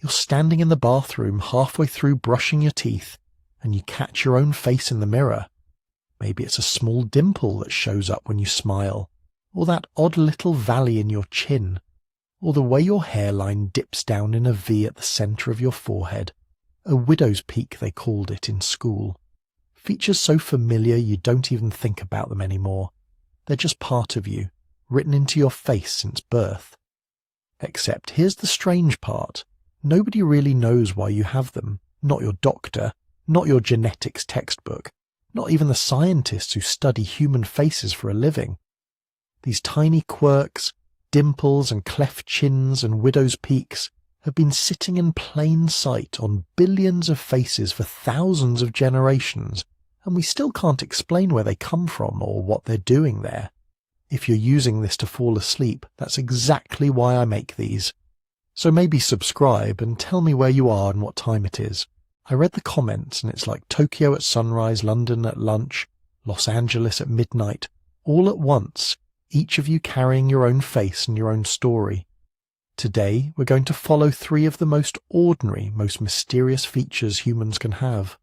You're standing in the bathroom halfway through brushing your teeth, and you catch your own face in the mirror. Maybe it's a small dimple that shows up when you smile, or that odd little valley in your chin, or the way your hairline dips down in a V at the centre of your forehead. A widow's peak, they called it in school. Features so familiar you don't even think about them anymore. They're just part of you, written into your face since birth. Except here's the strange part. Nobody really knows why you have them. Not your doctor, not your genetics textbook, not even the scientists who study human faces for a living. These tiny quirks, dimples and cleft chins and widow's peaks have been sitting in plain sight on billions of faces for thousands of generations, and we still can't explain where they come from or what they're doing there. If you're using this to fall asleep, that's exactly why I make these. So maybe subscribe and tell me where you are and what time it is. I read the comments and it's like Tokyo at sunrise, London at lunch, Los Angeles at midnight, all at once, each of you carrying your own face and your own story. Today, we're going to follow 3 of the most ordinary, most mysterious features humans can have.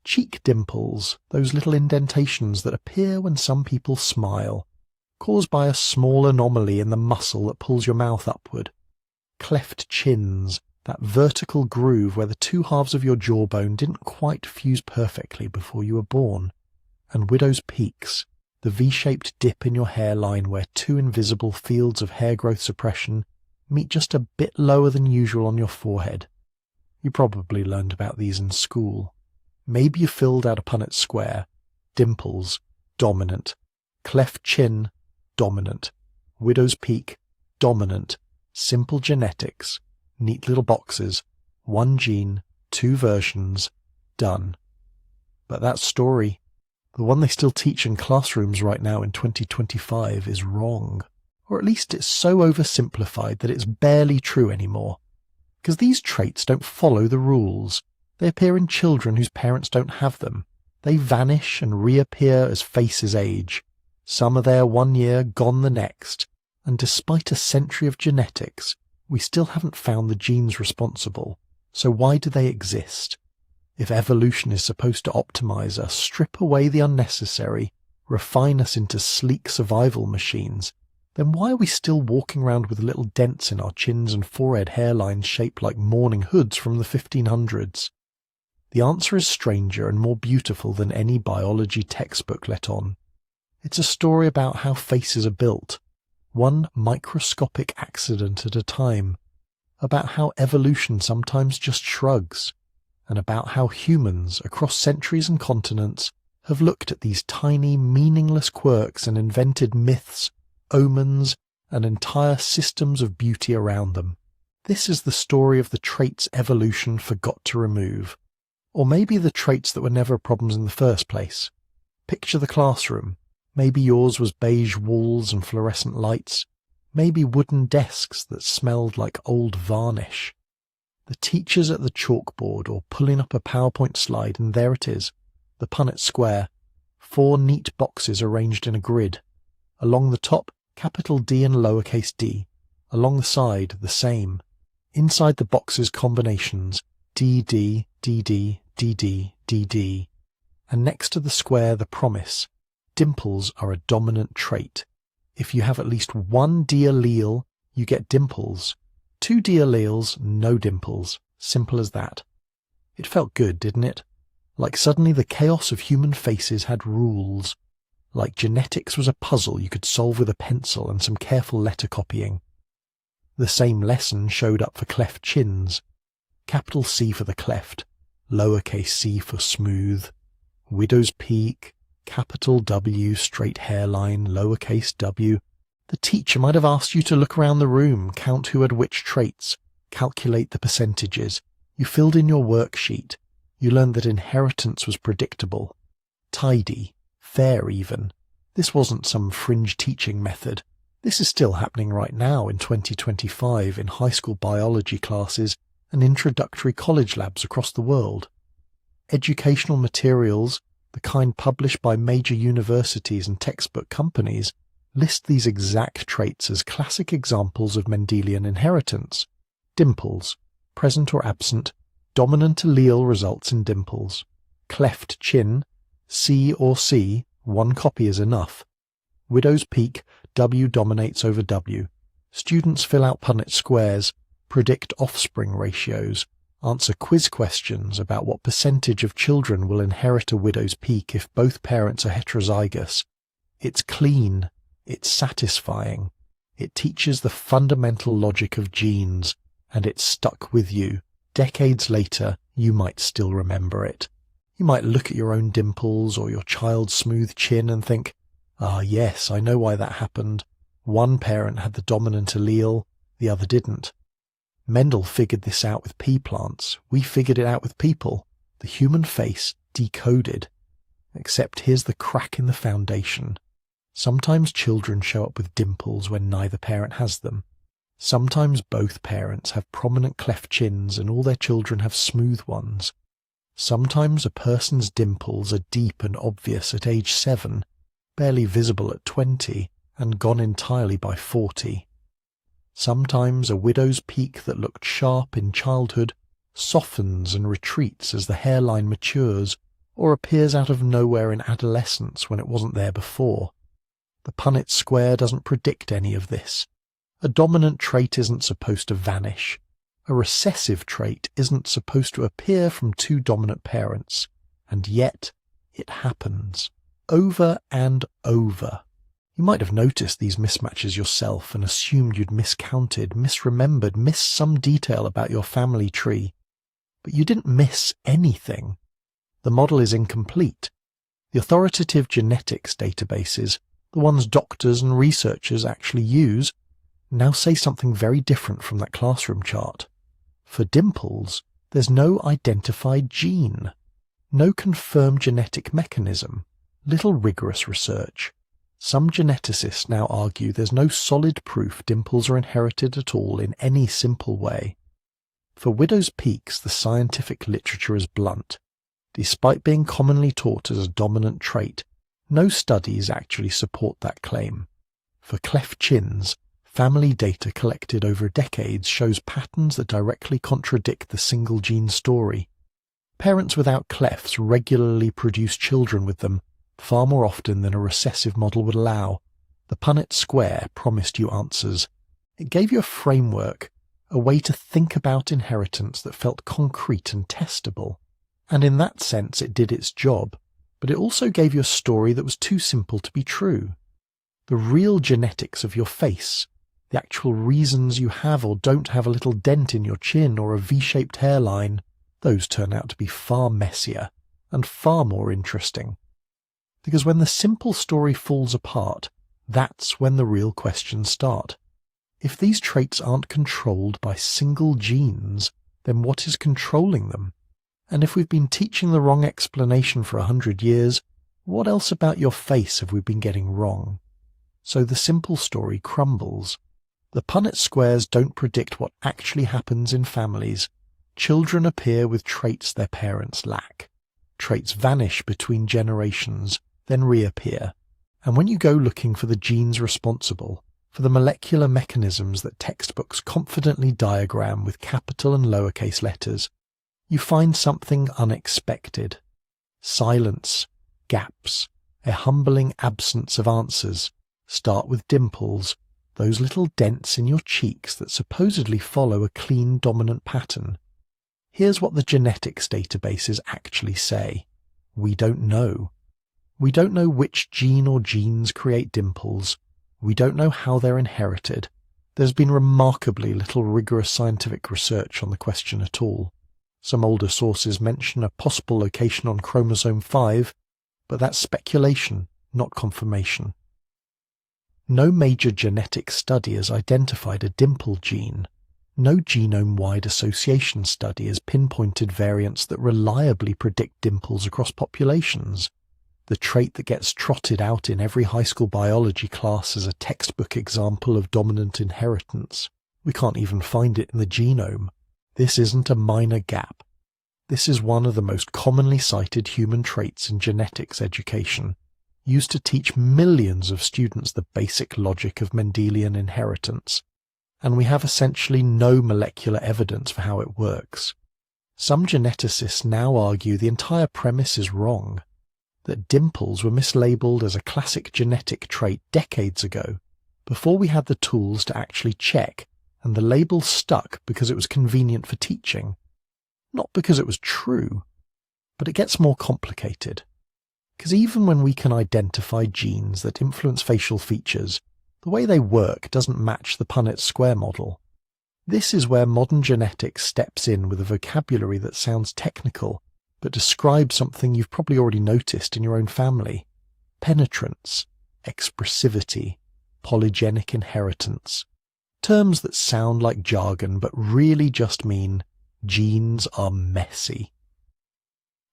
Cheek dimples, those little indentations that appear when some people smile, caused by a small anomaly in the muscle that pulls your mouth upward. Cleft chins, that vertical groove where the 2 halves of your jawbone didn't quite fuse perfectly before you were born. And widow's peaks, the V-shaped dip in your hairline where 2 invisible fields of hair growth suppression meet just a bit lower than usual on your forehead. You probably learned about these in school. Maybe you filled out a Punnett square. Dimples, dominant. Cleft chin, dominant. Widow's peak, dominant. Simple genetics. Neat little boxes. 1 gene, 2 versions. Done. But that story, the one they still teach in classrooms right now in 2025, is wrong. Or at least it's so oversimplified that it's barely true anymore. Because these traits don't follow the rules. They appear in children whose parents don't have them. They vanish and reappear as faces age. Some are there 1 year, gone the next. And despite a century of genetics, we still haven't found the genes responsible. So why do they exist? If evolution is supposed to optimize us, strip away the unnecessary, refine us into sleek survival machines, then why are we still walking around with little dents in our chins and forehead hairlines shaped like mourning hoods from the 1500s? The answer is stranger and more beautiful than any biology textbook let on. It's a story about how faces are built, one microscopic accident at a time, about how evolution sometimes just shrugs, and about how humans across centuries and continents have looked at these tiny, meaningless quirks and invented myths, omens, and entire systems of beauty around them. This is the story of the traits evolution forgot to remove. Or maybe the traits that were never problems in the first place. Picture the classroom. Maybe yours was beige walls and fluorescent lights. Maybe wooden desks that smelled like old varnish. The teacher's at the chalkboard or pulling up a PowerPoint slide, and there it is, the Punnett square. 4 neat boxes arranged in a grid. Along the top, capital D and lowercase d. Along the side, the same. Inside the boxes, combinations DD, DD, DD, DD. And next to the square, the promise. Dimples are a dominant trait. If you have at least 1 D allele, you get dimples. 2 D alleles, no dimples. Simple as that. It felt good, didn't it? Like suddenly the chaos of human faces had rules. Like genetics was a puzzle you could solve with a pencil and some careful letter copying. The same lesson showed up for cleft chins. Capital C for the cleft, lowercase c for smooth. Widow's peak, capital W straight hairline, lowercase w. The teacher might have asked you to look around the room, count who had which traits, calculate the percentages. You filled in your worksheet. You learned that inheritance was predictable. Tidy. Fair even. This wasn't some fringe teaching method. This is still happening right now in 2025 in high school biology classes and introductory college labs across the world. Educational materials, the kind published by major universities and textbook companies, list these exact traits as classic examples of Mendelian inheritance. Dimples, present or absent, dominant allele results in dimples. Cleft chin, C or C, one copy is enough. Widow's peak, W dominates over W. Students fill out Punnett squares, predict offspring ratios, answer quiz questions about what percentage of children will inherit a widow's peak if both parents are heterozygous. It's clean, it's satisfying, it teaches the fundamental logic of genes, and it's stuck with you. Decades later, you might still remember it. You might look at your own dimples or your child's smooth chin and think, ah yes, I know why that happened. One parent had the dominant allele, the other didn't. Mendel figured this out with pea plants. We figured it out with people. The human face decoded. Except here's the crack in the foundation. Sometimes children show up with dimples when neither parent has them. Sometimes both parents have prominent cleft chins and all their children have smooth ones. Sometimes a person's dimples are deep and obvious at age 7, barely visible at 20, and gone entirely by 40. Sometimes a widow's peak that looked sharp in childhood softens and retreats as the hairline matures, or appears out of nowhere in adolescence when it wasn't there before. The Punnett square doesn't predict any of this. A dominant trait isn't supposed to vanish. A recessive trait isn't supposed to appear from two dominant parents, and yet it happens, over and over. You might have noticed these mismatches yourself and assumed you'd miscounted, misremembered, missed some detail about your family tree. But you didn't miss anything. The model is incomplete. The authoritative genetics databases, the ones doctors and researchers actually use, now say something very different from that classroom chart. For dimples, there's no identified gene, no confirmed genetic mechanism, little rigorous research. Some geneticists now argue there's no solid proof dimples are inherited at all in any simple way. For widow's peaks, the scientific literature is blunt. Despite being commonly taught as a dominant trait, no studies actually support that claim. For cleft chins, family data collected over decades shows patterns that directly contradict the single gene story. Parents without clefts regularly produce children with them, far more often than a recessive model would allow. The Punnett square promised you answers. It gave you a framework, a way to think about inheritance that felt concrete and testable. And in that sense it did its job, but it also gave you a story that was too simple to be true. The real genetics of your face, the actual reasons you have or don't have a little dent in your chin or a V-shaped hairline, those turn out to be far messier and far more interesting. Because when the simple story falls apart, that's when the real questions start. If these traits aren't controlled by single genes, then what is controlling them? And if we've been teaching the wrong explanation for 100 years, what else about your face have we been getting wrong? So the simple story crumbles. The Punnett squares don't predict what actually happens in families. Children appear with traits their parents lack. Traits vanish between generations, then reappear. And when you go looking for the genes responsible, for the molecular mechanisms that textbooks confidently diagram with capital and lowercase letters, you find something unexpected. Silence, gaps, a humbling absence of answers. Start with dimples, those little dents in your cheeks that supposedly follow a clean dominant pattern. Here's what the genetics databases actually say. We don't know. We don't know which gene or genes create dimples. We don't know how they're inherited. There's been remarkably little rigorous scientific research on the question at all. Some older sources mention a possible location on chromosome 5, but that's speculation, not confirmation. No major genetic study has identified a dimple gene. No genome-wide association study has pinpointed variants that reliably predict dimples across populations. The trait that gets trotted out in every high school biology class as a textbook example of dominant inheritance. We can't even find it in the genome. This isn't a minor gap. This is one of the most commonly cited human traits in genetics education, used to teach millions of students the basic logic of Mendelian inheritance. and we have essentially no molecular evidence for how it works. Some geneticists now argue the entire premise is wrong, that dimples were mislabeled as a classic genetic trait decades ago, before we had the tools to actually check, and the label stuck because it was convenient for teaching, not because it was true. But it gets more complicated, because even when we can identify genes that influence facial features, the way they work doesn't match the Punnett square model. This is where modern genetics steps in with a vocabulary that sounds technical, but describes something you've probably already noticed in your own family: penetrance, expressivity, polygenic inheritance. Terms that sound like jargon but really just mean genes are messy.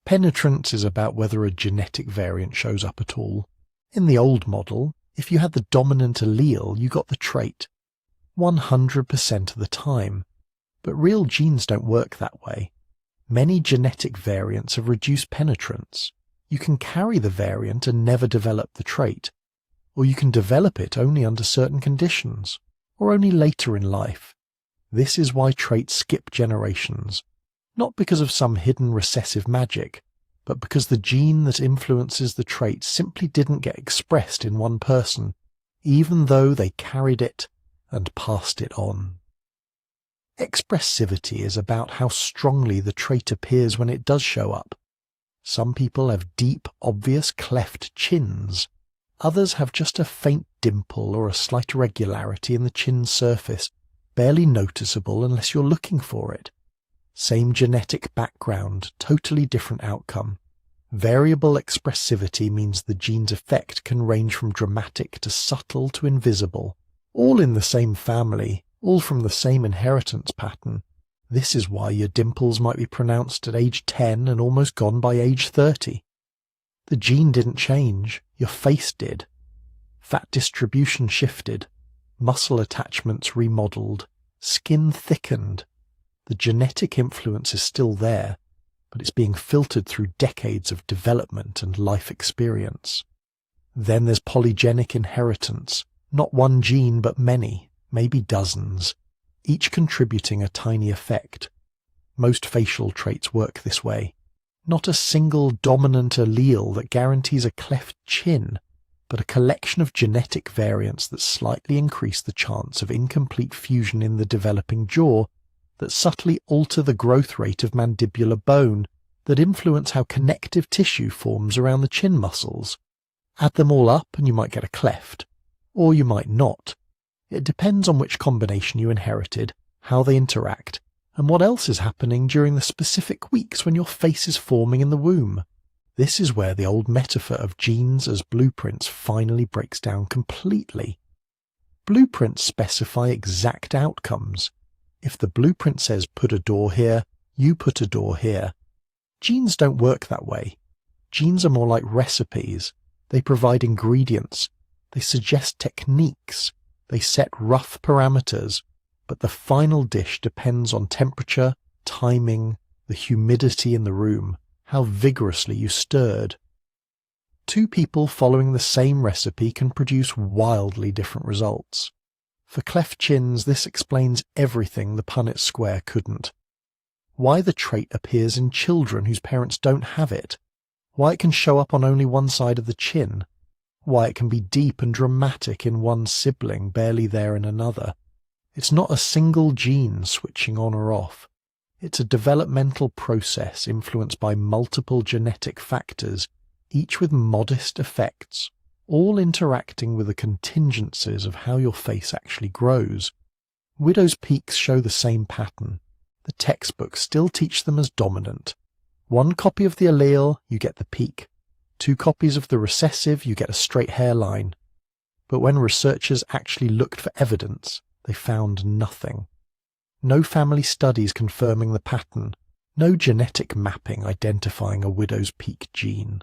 Penetrance is about whether a genetic variant shows up at all. In the old model, if you had the dominant allele, you got the trait 100% of the time. But real genes don't work that way. Many genetic variants have reduced penetrance. You can carry the variant and never develop the trait, or you can develop it only under certain conditions, or only later in life. This is why traits skip generations, not because of some hidden recessive magic, but because the gene that influences the trait simply didn't get expressed in one person, even though they carried it and passed it on. Expressivity is about how strongly the trait appears when it does show up. Some people have deep, obvious cleft chins. Others have just a faint dimple or a slight irregularity in the chin surface, barely noticeable unless you're looking for it. Same genetic background, totally different outcome. Variable expressivity means the gene's effect can range from dramatic to subtle to invisible, all in the same family, all from the same inheritance pattern. This is why your dimples might be pronounced at age 10 and almost gone by age 30. The gene didn't change, your face did. Fat distribution shifted, muscle attachments remodeled, skin thickened. The genetic influence is still there, but it's being filtered through decades of development and life experience. Then there's polygenic inheritance, not one gene but many, maybe dozens, each contributing a tiny effect. Most facial traits work this way. Not a single dominant allele that guarantees a cleft chin, but a collection of genetic variants that slightly increase the chance of incomplete fusion in the developing jaw, that subtly alter the growth rate of mandibular bone, that influence how connective tissue forms around the chin muscles. Add them all up and you might get a cleft, or you might not. It depends on which combination you inherited, how they interact, and what else is happening during the specific weeks when your face is forming in the womb. This is where the old metaphor of genes as blueprints finally breaks down completely. Blueprints specify exact outcomes. If the blueprint says put a door here, you put a door here. Genes don't work that way. Genes are more like recipes. They provide ingredients. They suggest techniques. They set rough parameters. But the final dish depends on temperature, timing, the humidity in the room, how vigorously you stirred. Two people following the same recipe can produce wildly different results. For cleft chins, this explains everything the Punnett square couldn't. Why the trait appears in children whose parents don't have it. Why it can show up on only one side of the chin. Why it can be deep and dramatic in one sibling, barely there in another. It's not a single gene switching on or off. It's a developmental process influenced by multiple genetic factors, each with modest effects, all interacting with the contingencies of how your face actually grows. Widow's peaks show the same pattern. The textbooks still teach them as dominant. One copy of the allele, you get the peak. 2 copies of the recessive, you get a straight hairline. But when researchers actually looked for evidence, they found nothing. No family studies confirming the pattern. No genetic mapping identifying a widow's peak gene.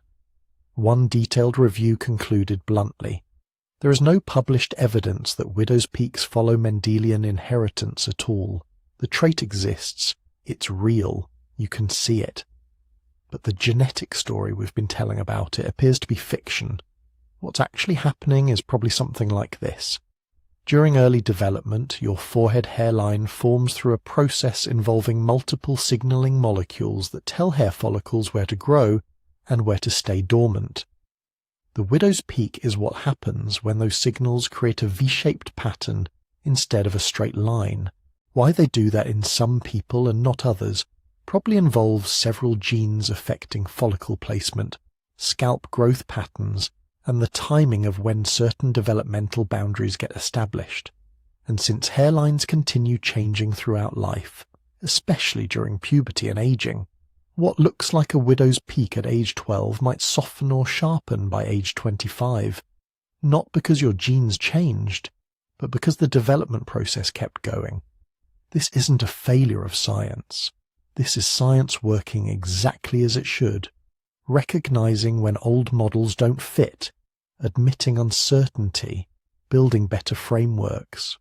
One detailed review concluded bluntly, there is no published evidence that widow's peaks follow Mendelian inheritance at all. The trait exists. It's real. You can see it. But the genetic story we've been telling about it appears to be fiction. What's actually happening is probably something like this. During early development, your forehead hairline forms through a process involving multiple signaling molecules that tell hair follicles where to grow and where to stay dormant. The widow's peak is what happens when those signals create a V-shaped pattern instead of a straight line. Why they do that in some people and not others probably involves several genes affecting follicle placement, scalp growth patterns, and the timing of when certain developmental boundaries get established. And since hairlines continue changing throughout life, especially during puberty and aging, what looks like a widow's peak at age 12 might soften or sharpen by age 25, not because your genes changed, but because the development process kept going. This isn't a failure of science. This is science working exactly as it should, recognizing when old models don't fit, admitting uncertainty, building better frameworks.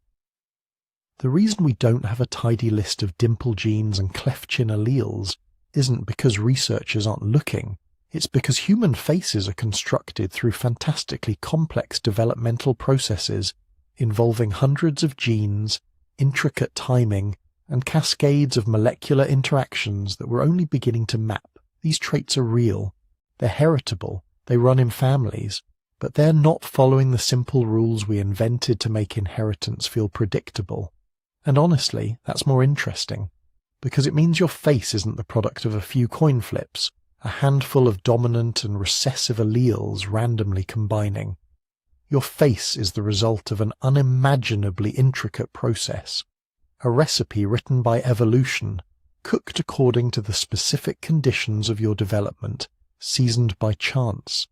The reason we don't have a tidy list of dimple genes and cleft chin alleles isn't because researchers aren't looking, it's because human faces are constructed through fantastically complex developmental processes involving hundreds of genes, intricate timing, and cascades of molecular interactions that we're only beginning to map. These traits are real, they're heritable, they run in families, but they're not following the simple rules we invented to make inheritance feel predictable. And honestly, that's more interesting, because it means your face isn't the product of a few coin flips, a handful of dominant and recessive alleles randomly combining. Your face is the result of an unimaginably intricate process, a recipe written by evolution, cooked according to the specific conditions of your development, seasoned by chance.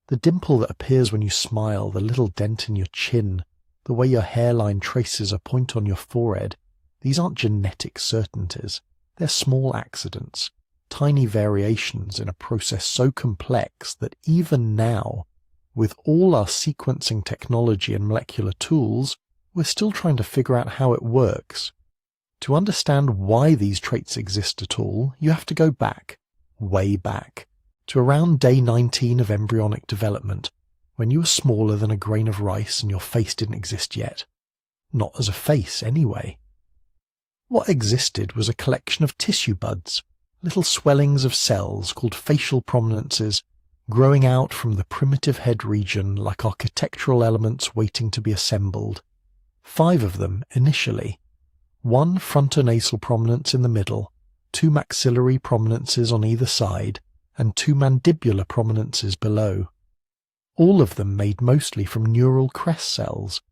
The dimple that appears when you smile, the little dent in your chin, the way your hairline traces a point on your forehead, these aren't genetic certainties. They're small accidents, tiny variations in a process so complex that even now, with all our sequencing technology and molecular tools, we're still trying to figure out how it works. To understand why these traits exist at all, you have to go back, way back, to around day 19 of embryonic development, when you were smaller than a grain of rice and your face didn't exist yet. Not as a face, anyway. What existed was a collection of tissue buds, little swellings of cells called facial prominences, growing out from the primitive head region like architectural elements waiting to be assembled. 5 of them initially. 1 frontonasal prominence in the middle, 2 maxillary prominences on either side, and 2 mandibular prominences below. All of them made mostly from neural crest cells,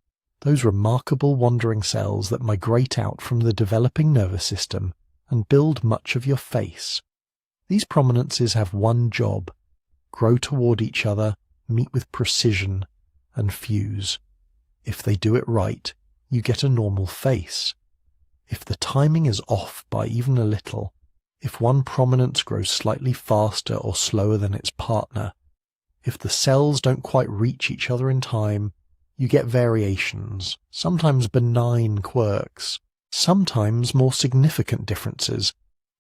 those remarkable wandering cells that migrate out from the developing nervous system and build much of your face. These prominences have one job: grow toward each other, meet with precision, and fuse. If they do it right, you get a normal face. If the timing is off by even a little, if one prominence grows slightly faster or slower than its partner, if the cells don't quite reach each other in time, you get variations, sometimes benign quirks, sometimes more significant differences.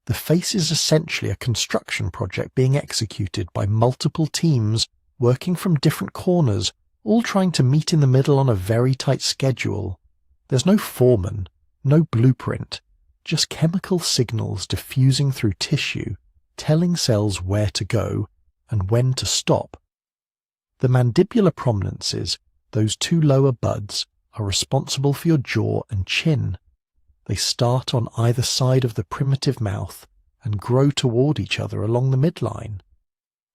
The face is essentially a construction project being executed by multiple teams working from different corners, all trying to meet in the middle on a very tight schedule. There's no foreman, no blueprint, just chemical signals diffusing through tissue, telling cells where to go and when to stop. The mandibular prominences, those 2 lower buds, are responsible for your jaw and chin. They start on either side of the primitive mouth and grow toward each other along the midline.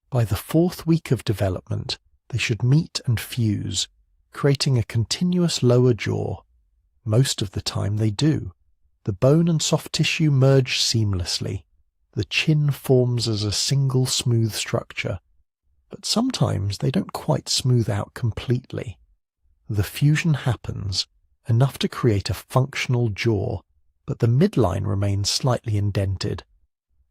By the 4th week of development, they should meet and fuse, creating a continuous lower jaw. Most of the time they do. The bone and soft tissue merge seamlessly. The chin forms as a single smooth structure. But sometimes they don't quite smooth out completely. The fusion happens, enough to create a functional jaw, but the midline remains slightly indented.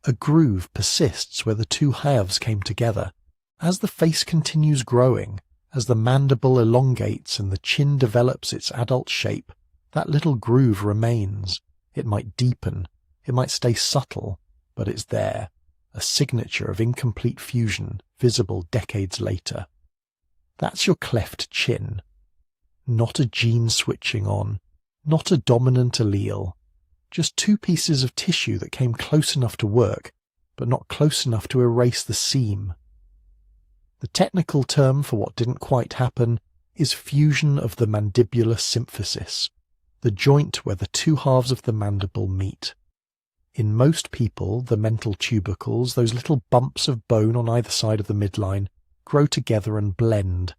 A groove persists where the 2 halves came together. As the face continues growing, as the mandible elongates and the chin develops its adult shape, that little groove remains. It might deepen, it might stay subtle, but it's there, a signature of incomplete fusion visible decades later. That's your cleft chin. not a gene switching on, not a dominant allele, just two pieces of tissue that came close enough to work, but not close enough to erase the seam. The technical term for what didn't quite happen is fusion of the mandibular symphysis, the joint where the two halves of the mandible meet. In most people, the mental tubercles, those little bumps of bone on either side of the midline, grow together and blend.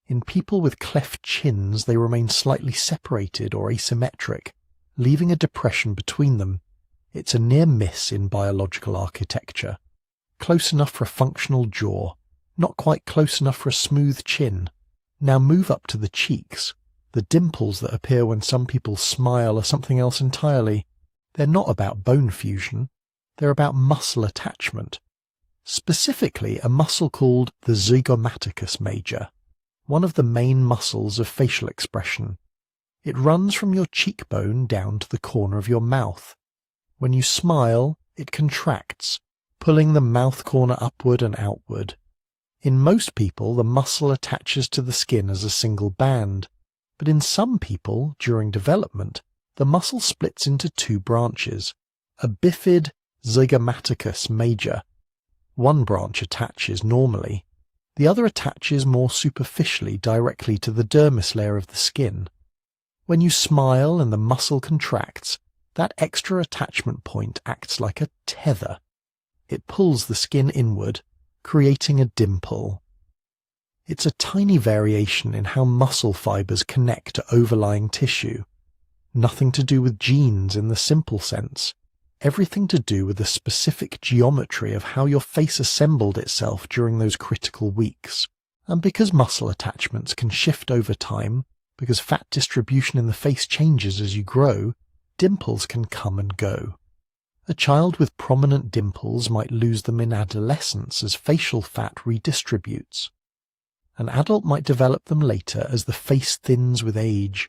In people with cleft chins, they remain slightly separated or asymmetric, leaving a depression between them. It's a near miss in biological architecture. Close enough for a functional jaw, not quite close enough for a smooth chin. Now move up to the cheeks. The dimples that appear when some people smile are something else entirely. They're not about bone fusion. They're about muscle attachment. Specifically, a muscle called the zygomaticus major, one of the main muscles of facial expression. It runs from your cheekbone down to the corner of your mouth. When you smile, it contracts, pulling the mouth corner upward and outward. In most people, the muscle attaches to the skin as a single band, but in some people, during development, the muscle splits into two branches, a bifid zygomaticus major. One branch attaches normally, the other attaches more superficially directly to the dermis layer of the skin. When you smile and the muscle contracts, that extra attachment point acts like a tether. It pulls the skin inward, creating a dimple. It's a tiny variation in how muscle fibers connect to overlying tissue. Nothing to do with genes in the simple sense. Everything to do with the specific geometry of how your face assembled itself during those critical weeks. And because muscle attachments can shift over time, because fat distribution in the face changes as you grow, dimples can come and go. A child with prominent dimples might lose them in adolescence as facial fat redistributes. An adult might develop them later as the face thins with age.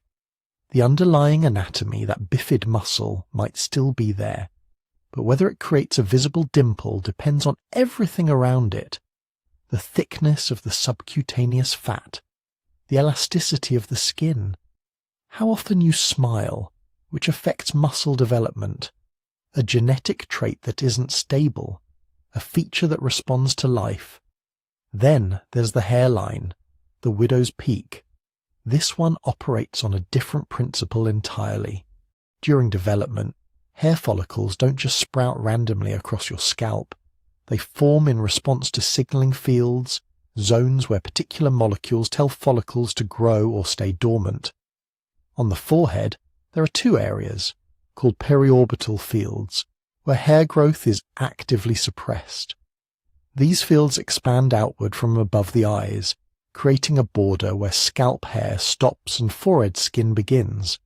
The underlying anatomy, that bifid muscle, might still be there, but whether it creates a visible dimple depends on everything around it. The thickness of the subcutaneous fat, the elasticity of the skin, how often you smile, which affects muscle development, a genetic trait that isn't stable, a feature that responds to life. Then there's the hairline, the widow's peak. This one operates on a different principle entirely. During development, hair follicles don't just sprout randomly across your scalp. They form in response to signaling fields, zones where particular molecules tell follicles to grow or stay dormant. On the forehead, there are two areas, called periorbital fields, where hair growth is actively suppressed. These fields expand outward from above the eyes, creating a border where scalp hair stops and forehead skin begins.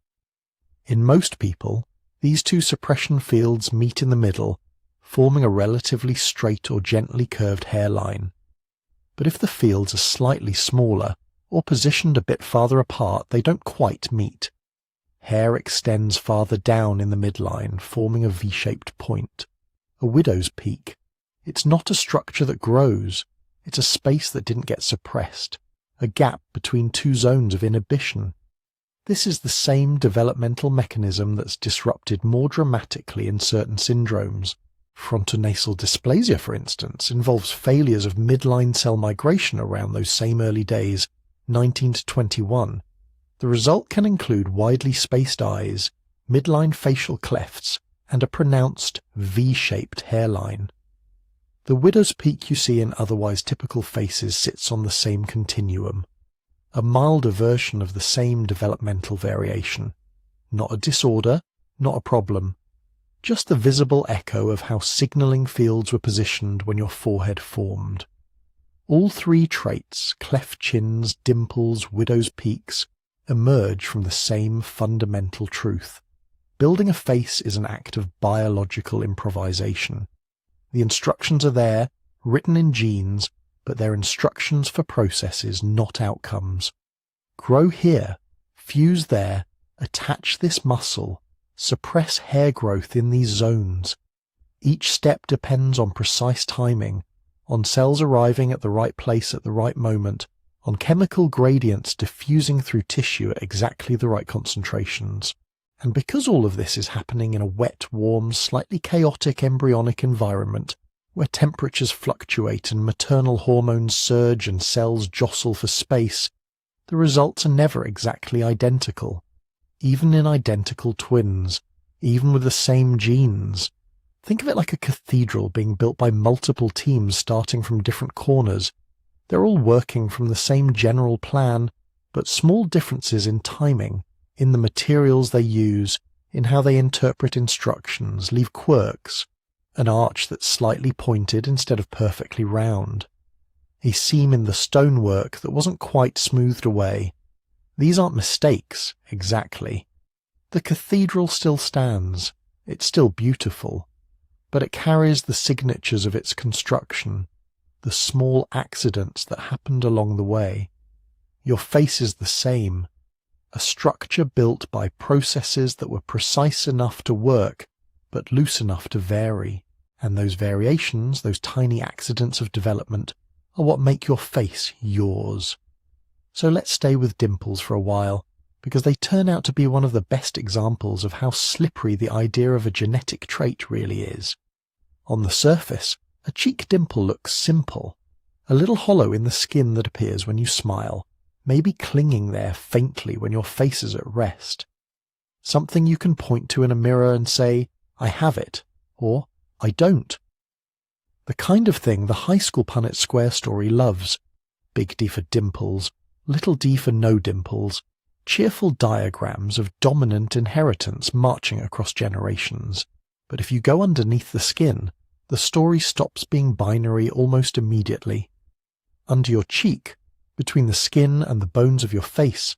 In most people, these two suppression fields meet in the middle, forming a relatively straight or gently curved hairline. But if the fields are slightly smaller, or positioned a bit farther apart, they don't quite meet. Hair extends farther down in the midline, forming a V-shaped point, a widow's peak. It's not a structure that grows, it's a space that didn't get suppressed, a gap between two zones of inhibition. This is the same developmental mechanism that's disrupted more dramatically in certain syndromes. Frontonasal dysplasia, for instance, involves failures of midline cell migration around those same early days, 19 to 21. The result can include widely spaced eyes, midline facial clefts, and a pronounced V-shaped hairline. The widow's peak you see in otherwise typical faces sits on the same continuum, a milder version of the same developmental variation. Not a disorder, not a problem, just the visible echo of how signaling fields were positioned when your forehead formed. All three traits, cleft chins, dimples, widow's peaks, emerge from the same fundamental truth. Building a face is an act of biological improvisation. The instructions are there, written in genes, but they're instructions for processes, not outcomes. Grow here, fuse there, attach this muscle, suppress hair growth in these zones. Each step depends on precise timing, on cells arriving at the right place at the right moment, on chemical gradients diffusing through tissue at exactly the right concentrations. And because all of this is happening in a wet, warm, slightly chaotic embryonic environment, where temperatures fluctuate and maternal hormones surge and cells jostle for space, the results are never exactly identical. Even in identical twins, even with the same genes. Think of it like a cathedral being built by multiple teams starting from different corners. They're all working from the same general plan, but small differences in timing, in the materials they use, in how they interpret instructions, leave quirks. An arch that's slightly pointed instead of perfectly round. A seam in the stonework that wasn't quite smoothed away. These aren't mistakes, exactly. The cathedral still stands. It's still beautiful. But it carries the signatures of its construction, the small accidents that happened along the way. Your face is the same. A structure built by processes that were precise enough to work, but loose enough to vary. And those variations, those tiny accidents of development, are what make your face yours. So let's stay with Dimples for a while, because they turn out to be one of the best examples of how slippery the idea of a genetic trait really is. On the surface, a cheek dimple looks simple, a little hollow in the skin that appears when you smile, maybe clinging there faintly when your face is at rest. Something you can point to in a mirror and say, I have it, or I don't. The kind of thing the high school Punnett square story loves. Big D for dimples, little d for no dimples, cheerful diagrams of dominant inheritance marching across generations. But if you go underneath the skin, the story stops being binary almost immediately. Under your cheek, between the skin and the bones of your face,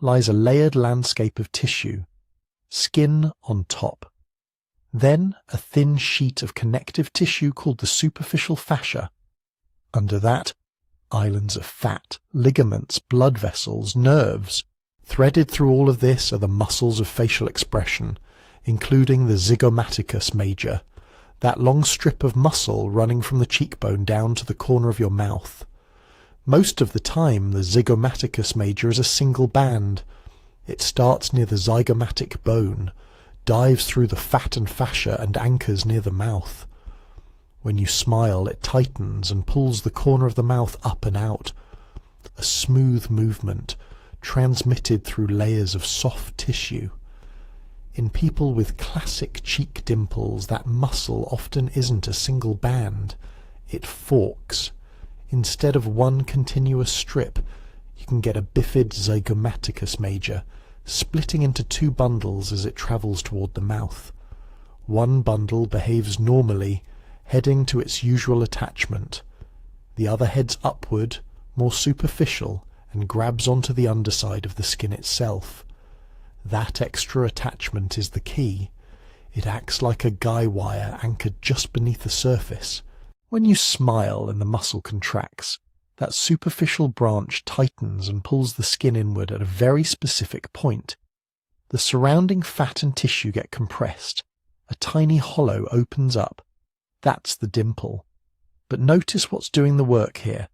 lies a layered landscape of tissue, skin on top. Then a thin sheet of connective tissue called the superficial fascia. Under that, islands of fat, ligaments, blood vessels, nerves. Threaded through all of this are the muscles of facial expression, including the zygomaticus major, that long strip of muscle running from the cheekbone down to the corner of your mouth. Most of the time, the zygomaticus major is a single band. It starts near the zygomatic bone, dives through the fat and fascia and anchors near the mouth. When you smile, it tightens and pulls the corner of the mouth up and out. A smooth movement, transmitted through layers of soft tissue. In people with classic cheek dimples, that muscle often isn't a single band. It forks. Instead of one continuous strip, you can get a bifid zygomaticus major, splitting into two bundles as it travels toward the mouth. One bundle behaves normally, heading to its usual attachment. The other heads upward, more superficial, and grabs onto the underside of the skin itself. That extra attachment is the key. It acts like a guy wire anchored just beneath the surface. When you smile and the muscle contracts, that superficial branch tightens and pulls the skin inward at a very specific point. The surrounding fat and tissue get compressed. A tiny hollow opens up. That's the dimple. But notice what's doing the work here.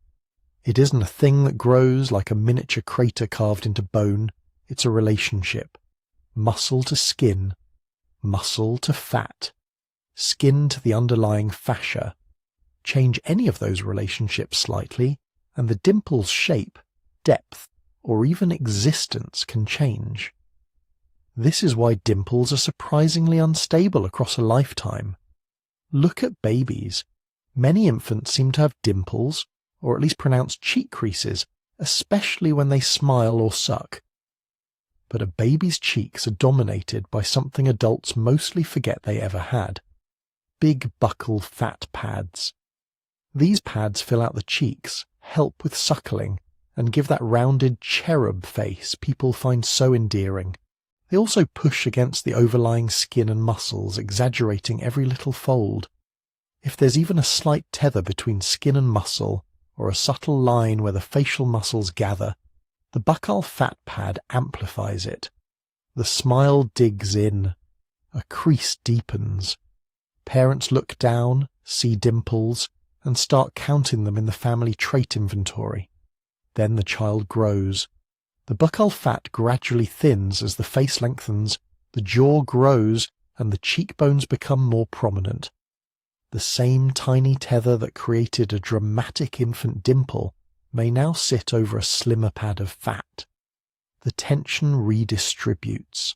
It isn't a thing that grows like a miniature crater carved into bone. It's a relationship. Muscle to skin, muscle to fat, skin to the underlying fascia. Change any of those relationships slightly, and the dimple's shape, depth, or even existence can change. This is why dimples are surprisingly unstable across a lifetime. Look at babies. Many infants seem to have dimples, or at least pronounced cheek creases, especially when they smile or suck. But a baby's cheeks are dominated by something adults mostly forget they ever had. Big buccal fat pads. These pads fill out the cheeks, help with suckling, and give that rounded cherub face people find so endearing. They also push against the overlying skin and muscles, exaggerating every little fold. If there's even a slight tether between skin and muscle, or a subtle line where the facial muscles gather, the buccal fat pad amplifies it. The smile digs in. A crease deepens. Parents look down, see dimples, and start counting them in the family trait inventory. Then the child grows. The buccal fat gradually thins as the face lengthens, the jaw grows, and the cheekbones become more prominent. The same tiny tether that created a dramatic infant dimple may now sit over a slimmer pad of fat. The tension redistributes.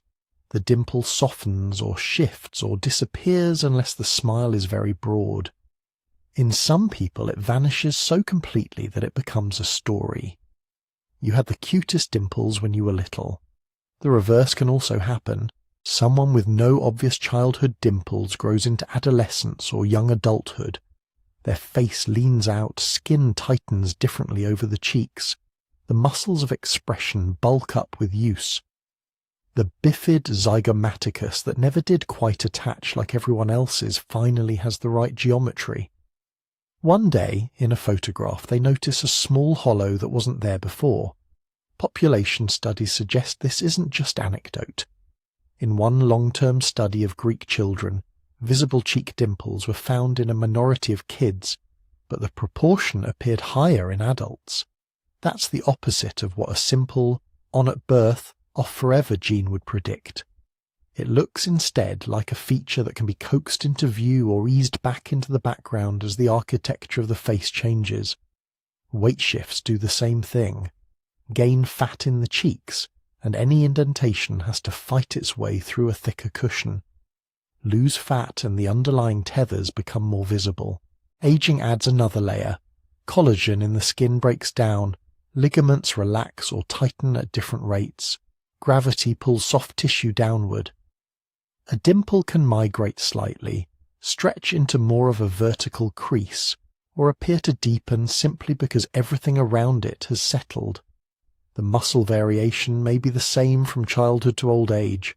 The dimple softens or shifts or disappears unless the smile is very broad. In some people it vanishes so completely that it becomes a story. You had the cutest dimples when you were little. The reverse can also happen. Someone with no obvious childhood dimples grows into adolescence or young adulthood. Their face leans out, skin tightens differently over the cheeks. The muscles of expression bulk up with use. The bifid zygomaticus that never did quite attach like everyone else's finally has the right geometry. One day, in a photograph, they notice a small hollow that wasn't there before. Population studies suggest this isn't just anecdote. In one long-term study of Greek children, visible cheek dimples were found in a minority of kids, but the proportion appeared higher in adults. That's the opposite of what a simple, on at birth, off forever gene would predict. It looks instead like a feature that can be coaxed into view or eased back into the background as the architecture of the face changes. Weight shifts do the same thing. Gain fat in the cheeks, and any indentation has to fight its way through a thicker cushion. Lose fat and the underlying tethers become more visible. Aging adds another layer. Collagen in the skin breaks down, ligaments relax or tighten at different rates. Gravity pulls soft tissue downward. A dimple can migrate slightly, stretch into more of a vertical crease, or appear to deepen simply because everything around it has settled. The muscle variation may be the same from childhood to old age,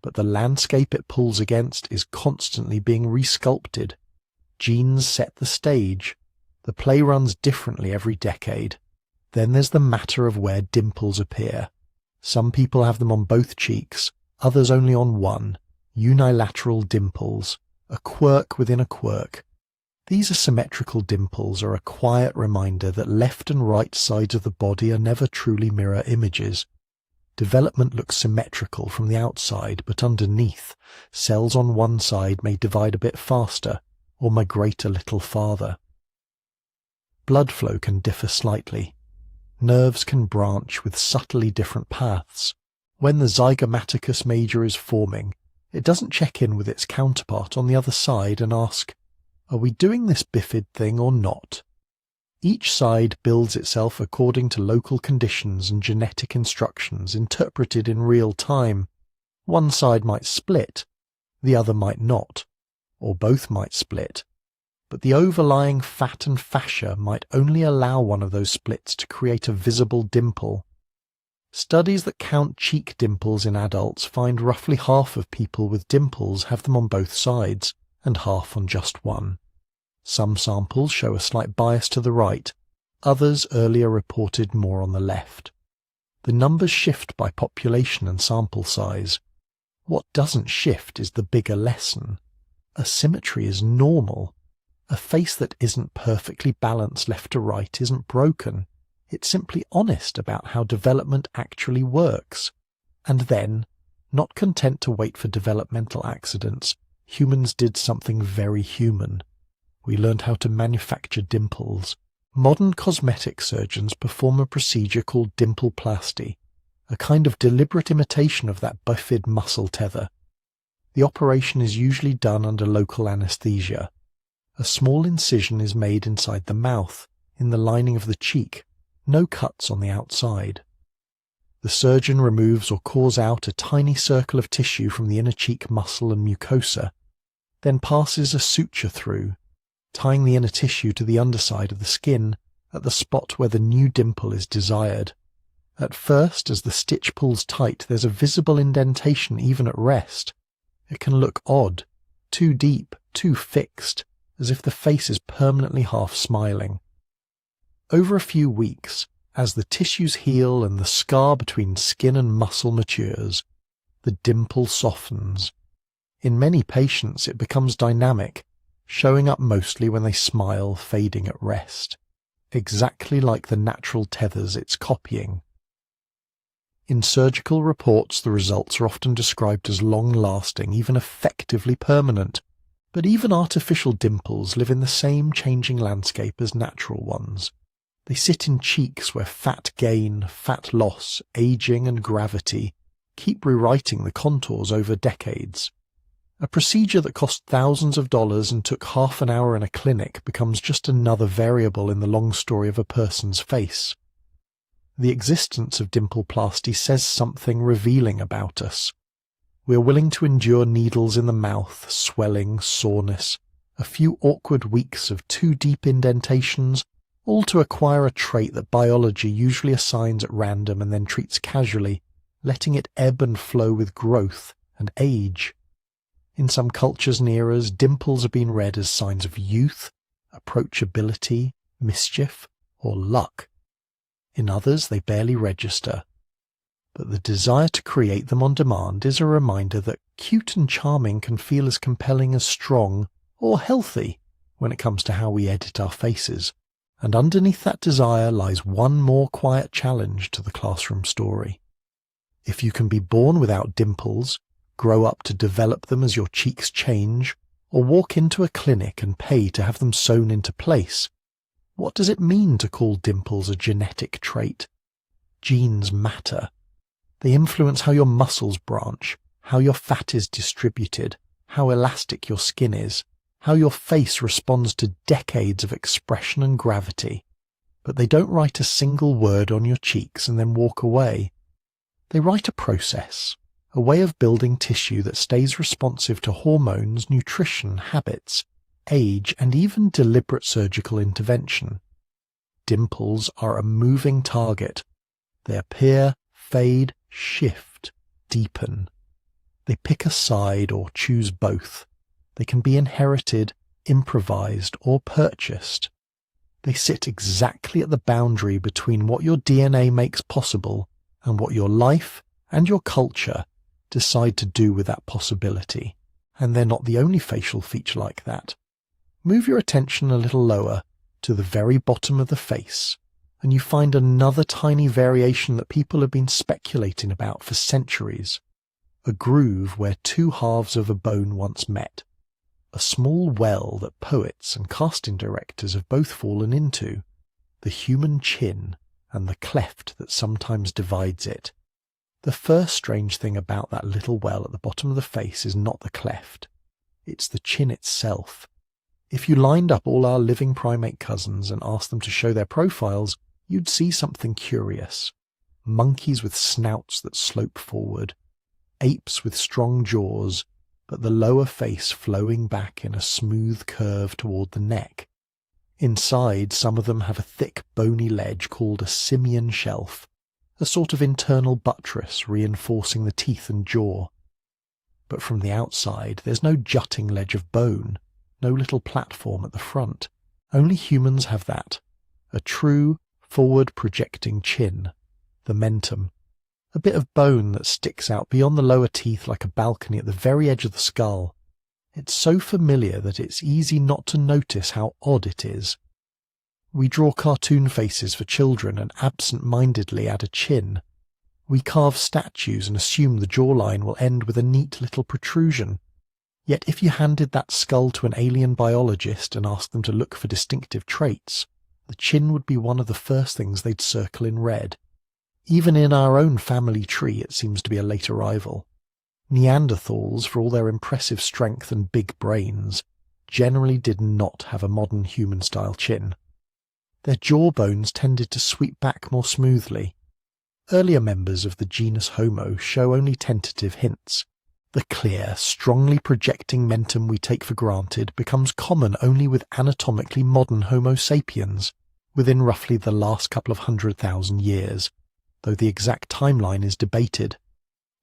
but the landscape it pulls against is constantly being resculpted. Genes set the stage. The play runs differently every decade. Then there's the matter of where dimples appear. Some people have them on both cheeks, others only on one. Unilateral dimples, a quirk within a quirk. These asymmetrical dimples are a quiet reminder that left and right sides of the body are never truly mirror images. Development looks symmetrical from the outside, but underneath, cells on one side may divide a bit faster or migrate a little farther. Blood flow can differ slightly. Nerves can branch with subtly different paths. When the zygomaticus major is forming, it doesn't check in with its counterpart on the other side and ask, "Are we doing this bifid thing or not?" Each side builds itself according to local conditions and genetic instructions interpreted in real time. One side might split, the other might not, or both might split. But the overlying fat and fascia might only allow one of those splits to create a visible dimple. Studies that count cheek dimples in adults find roughly half of people with dimples have them on both sides, and half on just one. Some samples show a slight bias to the right, others earlier reported more on the left. The numbers shift by population and sample size. What doesn't shift is the bigger lesson. Asymmetry is normal. A face that isn't perfectly balanced left to right isn't broken. It's simply honest about how development actually works. And then, not content to wait for developmental accidents, humans did something very human. We learned how to manufacture dimples. Modern cosmetic surgeons perform a procedure called dimpleplasty, a kind of deliberate imitation of that bifid muscle tether. The operation is usually done under local anesthesia. A small incision is made inside the mouth, in the lining of the cheek, no cuts on the outside. The surgeon removes or cores out a tiny circle of tissue from the inner cheek muscle and mucosa, then passes a suture through, tying the inner tissue to the underside of the skin at the spot where the new dimple is desired. At first, as the stitch pulls tight, there's a visible indentation even at rest. It can look odd, too deep, too fixed, as if the face is permanently half smiling. Over a few weeks, as the tissues heal and the scar between skin and muscle matures, the dimple softens. In many patients it becomes dynamic, showing up mostly when they smile, fading at rest. exactly like the natural tethers it's copying. In surgical reports, the results are often described as long-lasting, even effectively permanent, but even artificial dimples live in the same changing landscape as natural ones. They sit in cheeks where fat gain, fat loss, aging and gravity keep rewriting the contours over decades. A procedure that cost thousands of dollars and took half an hour in a clinic becomes just another variable in the long story of a person's face. The existence of dimpleplasty says something revealing about us. We are willing to endure needles in the mouth, swelling, soreness, a few awkward weeks of too deep indentations, all to acquire a trait that biology usually assigns at random and then treats casually, letting it ebb and flow with growth and age. In some cultures near us, dimples have been read as signs of youth, approachability, mischief, or luck. In others, they barely register. But the desire to create them on demand is a reminder that cute and charming can feel as compelling as strong or healthy when it comes to how we edit our faces. And underneath that desire lies one more quiet challenge to the classroom story. If you can be born without dimples, grow up to develop them as your cheeks change, or walk into a clinic and pay to have them sewn into place, what does it mean to call dimples a genetic trait? Genes matter. They influence how your muscles branch, how your fat is distributed, how elastic your skin is, how your face responds to decades of expression and gravity. But they don't write a single word on your cheeks and then walk away. They write a process, a way of building tissue that stays responsive to hormones, nutrition, habits, age, and even deliberate surgical intervention. Dimples are a moving target. They appear, fade, shift, deepen. They pick a side or choose both. They can be inherited, improvised, or purchased. They sit exactly at the boundary between what your DNA makes possible and what your life and your culture decide to do with that possibility. And they're not the only facial feature like that. Move your attention a little lower, to the very bottom of the face, and you find another tiny variation that people have been speculating about for centuries. A groove where two halves of a bone once met. A small well that poets and casting directors have both fallen into. The human chin and the cleft that sometimes divides it. The first strange thing about that little well at the bottom of the face is not the cleft. It's the chin itself. If you lined up all our living primate cousins and asked them to show their profiles, you'd see something curious. Monkeys with snouts that slope forward. Apes with strong jaws, but the lower face flowing back in a smooth curve toward the neck. Inside, some of them have a thick bony ledge called a simian shelf, a sort of internal buttress reinforcing the teeth and jaw. But from the outside, there's no jutting ledge of bone, no little platform at the front. Only humans have that. A true, forward-projecting chin, the mentum. A bit of bone that sticks out beyond the lower teeth like a balcony at the very edge of the skull. It's so familiar that it's easy not to notice how odd it is. We draw cartoon faces for children and absent-mindedly add a chin. We carve statues and assume the jawline will end with a neat little protrusion. Yet if you handed that skull to an alien biologist and asked them to look for distinctive traits, the chin would be one of the first things they'd circle in red. Even in our own family tree it seems to be a late arrival. Neanderthals, for all their impressive strength and big brains, generally did not have a modern human-style chin. Their jawbones tended to sweep back more smoothly. Earlier members of the genus Homo show only tentative hints. The clear, strongly projecting mentum we take for granted becomes common only with anatomically modern Homo sapiens, within roughly the last couple of 100,000 years, though the exact timeline is debated.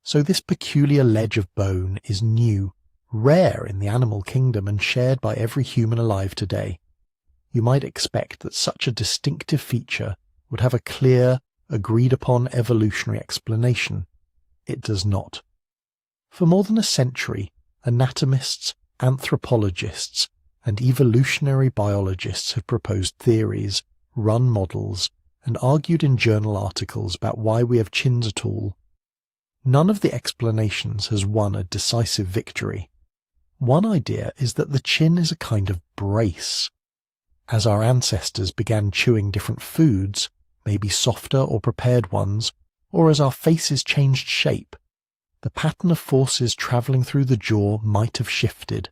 So this peculiar ledge of bone is new, rare in the animal kingdom and shared by every human alive today. You might expect that such a distinctive feature would have a clear, agreed-upon evolutionary explanation. It does not. For more than a century, anatomists, anthropologists, and evolutionary biologists have proposed theories, run models, and argued in journal articles about why we have chins at all. None of the explanations has won a decisive victory. One idea is that the chin is a kind of brace. As our ancestors began chewing different foods, maybe softer or prepared ones, or as our faces changed shape, the pattern of forces travelling through the jaw might have shifted.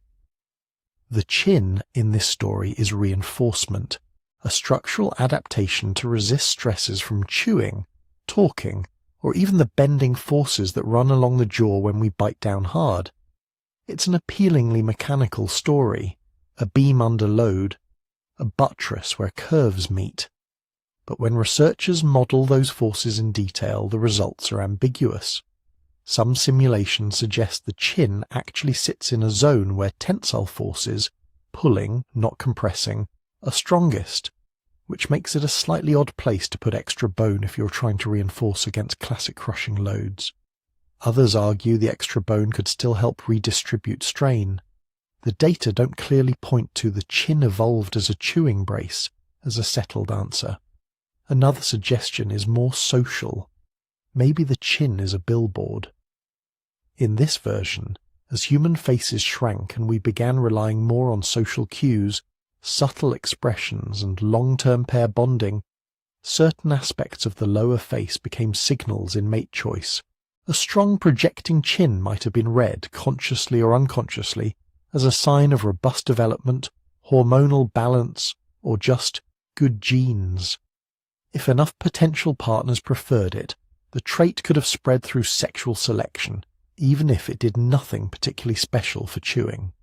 The chin in this story is reinforcement, a structural adaptation to resist stresses from chewing, talking, or even the bending forces that run along the jaw when we bite down hard. It's an appealingly mechanical story, a beam under load, a buttress where curves meet. But when researchers model those forces in detail, the results are ambiguous. Some simulations suggest the chin actually sits in a zone where tensile forces, pulling, not compressing, are strongest, which makes it a slightly odd place to put extra bone if you're trying to reinforce against classic crushing loads. Others argue the extra bone could still help redistribute strain. The data don't clearly point to the chin evolved as a chewing brace as a settled answer. Another suggestion is more social. Maybe the chin is a billboard. In this version, as human faces shrank and we began relying more on social cues, subtle expressions and long-term pair bonding, certain aspects of the lower face became signals in mate choice. A strong projecting chin might have been read, consciously or unconsciously, as a sign of robust development, hormonal balance, or just good genes. If enough potential partners preferred it, the trait could have spread through sexual selection, even if it did nothing particularly special for chewing.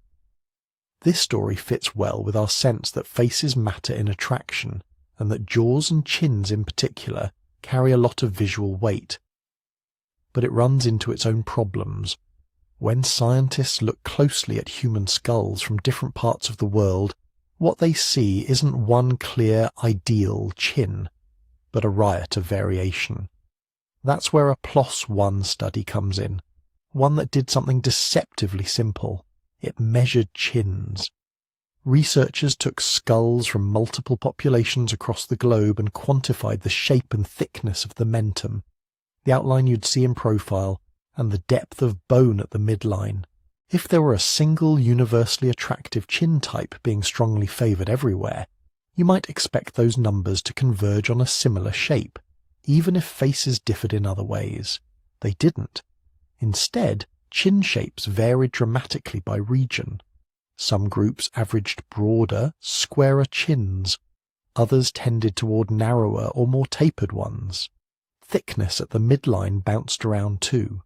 This story fits well with our sense that faces matter in attraction, and that jaws and chins in particular carry a lot of visual weight. But it runs into its own problems. When scientists look closely at human skulls from different parts of the world, what they see isn't one clear, ideal chin, but a riot of variation. That's where a PLOS One study comes in, one that did something deceptively simple. It measured chins. Researchers took skulls from multiple populations across the globe and quantified the shape and thickness of the mentum, the outline you'd see in profile, and the depth of bone at the midline. If there were a single universally attractive chin type being strongly favoured everywhere, you might expect those numbers to converge on a similar shape, even if faces differed in other ways. They didn't. Instead, chin shapes varied dramatically by region. Some groups averaged broader, squarer chins. Others tended toward narrower or more tapered ones. Thickness at the midline bounced around too.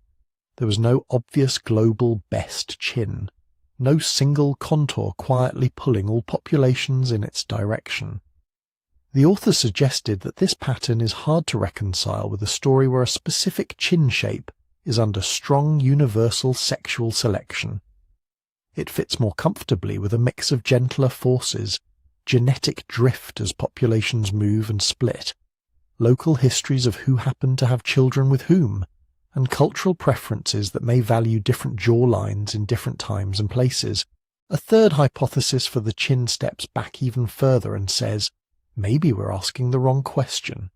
There was no obvious global best chin, no single contour quietly pulling all populations in its direction. The author suggested that this pattern is hard to reconcile with a story where a specific chin shape is under strong universal sexual selection. It fits more comfortably with a mix of gentler forces, genetic drift as populations move and split, local histories of who happened to have children with whom, and cultural preferences that may value different jawlines in different times and places. A third hypothesis for the chin steps back even further and says, maybe we're asking the wrong question.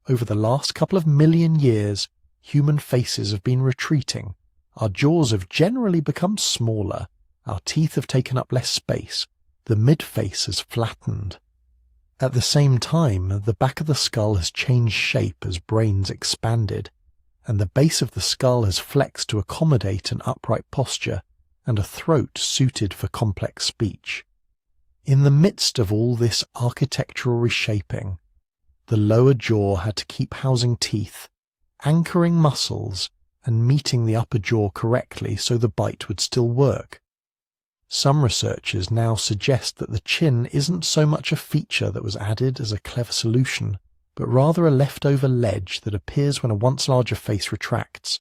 Over the last couple of million years, human faces have been retreating. Our jaws have generally become smaller. Our teeth have taken up less space. The mid-face has flattened. At the same time, the back of the skull has changed shape as brains expanded, and the base of the skull has flexed to accommodate an upright posture and a throat suited for complex speech. In the midst of all this architectural reshaping, the lower jaw had to keep housing teeth, anchoring muscles, and meeting the upper jaw correctly so the bite would still work. Some researchers now suggest that the chin isn't so much a feature that was added as a clever solution, but rather a leftover ledge that appears when a once larger face retracts.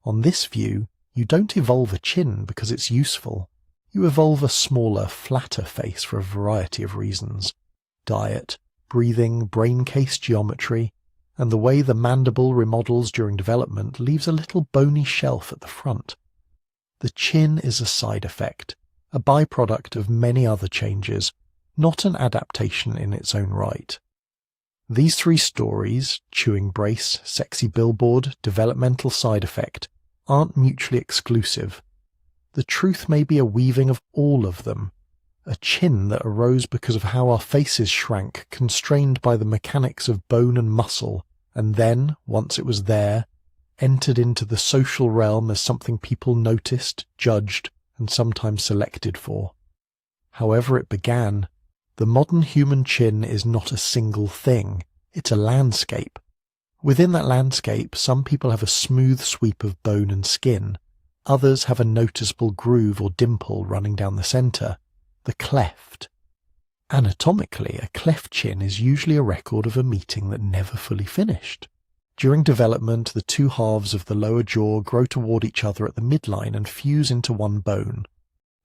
On this view, you don't evolve a chin because it's useful. You evolve a smaller, flatter face for a variety of reasons. Diet, breathing, brain case geometry, and the way the mandible remodels during development leaves a little bony shelf at the front. The chin is a side effect, a byproduct of many other changes, not an adaptation in its own right. These three stories, chewing brace, sexy billboard, developmental side effect, aren't mutually exclusive. The truth may be a weaving of all of them. A chin that arose because of how our faces shrank, constrained by the mechanics of bone and muscle, and then, once it was there, entered into the social realm as something people noticed, judged, and sometimes selected for. However it began, the modern human chin is not a single thing, it's a landscape. Within that landscape, some people have a smooth sweep of bone and skin, others have a noticeable groove or dimple running down the centre, the cleft. Anatomically, a cleft chin is usually a record of a meeting that never fully finished. During development, the two halves of the lower jaw grow toward each other at the midline and fuse into one bone.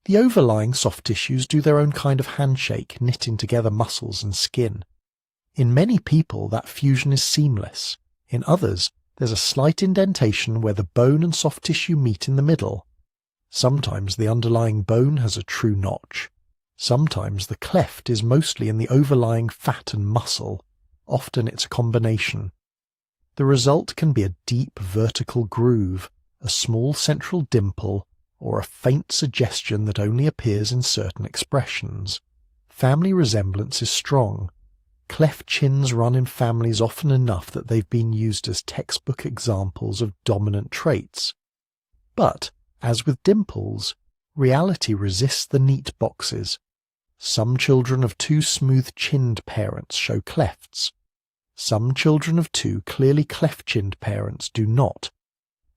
The overlying soft tissues do their own kind of handshake, knitting together muscles and skin. In many people, that fusion is seamless. In others, there's a slight indentation where the bone and soft tissue meet in the middle. Sometimes the underlying bone has a true notch. Sometimes the cleft is mostly in the overlying fat and muscle. Often it's a combination. The result can be a deep vertical groove, a small central dimple, or a faint suggestion that only appears in certain expressions. Family resemblance is strong. Cleft chins run in families often enough that they've been used as textbook examples of dominant traits. But, as with dimples, reality resists the neat boxes. Some children of two smooth-chinned parents show clefts. Some children of two clearly cleft-chinned parents do not.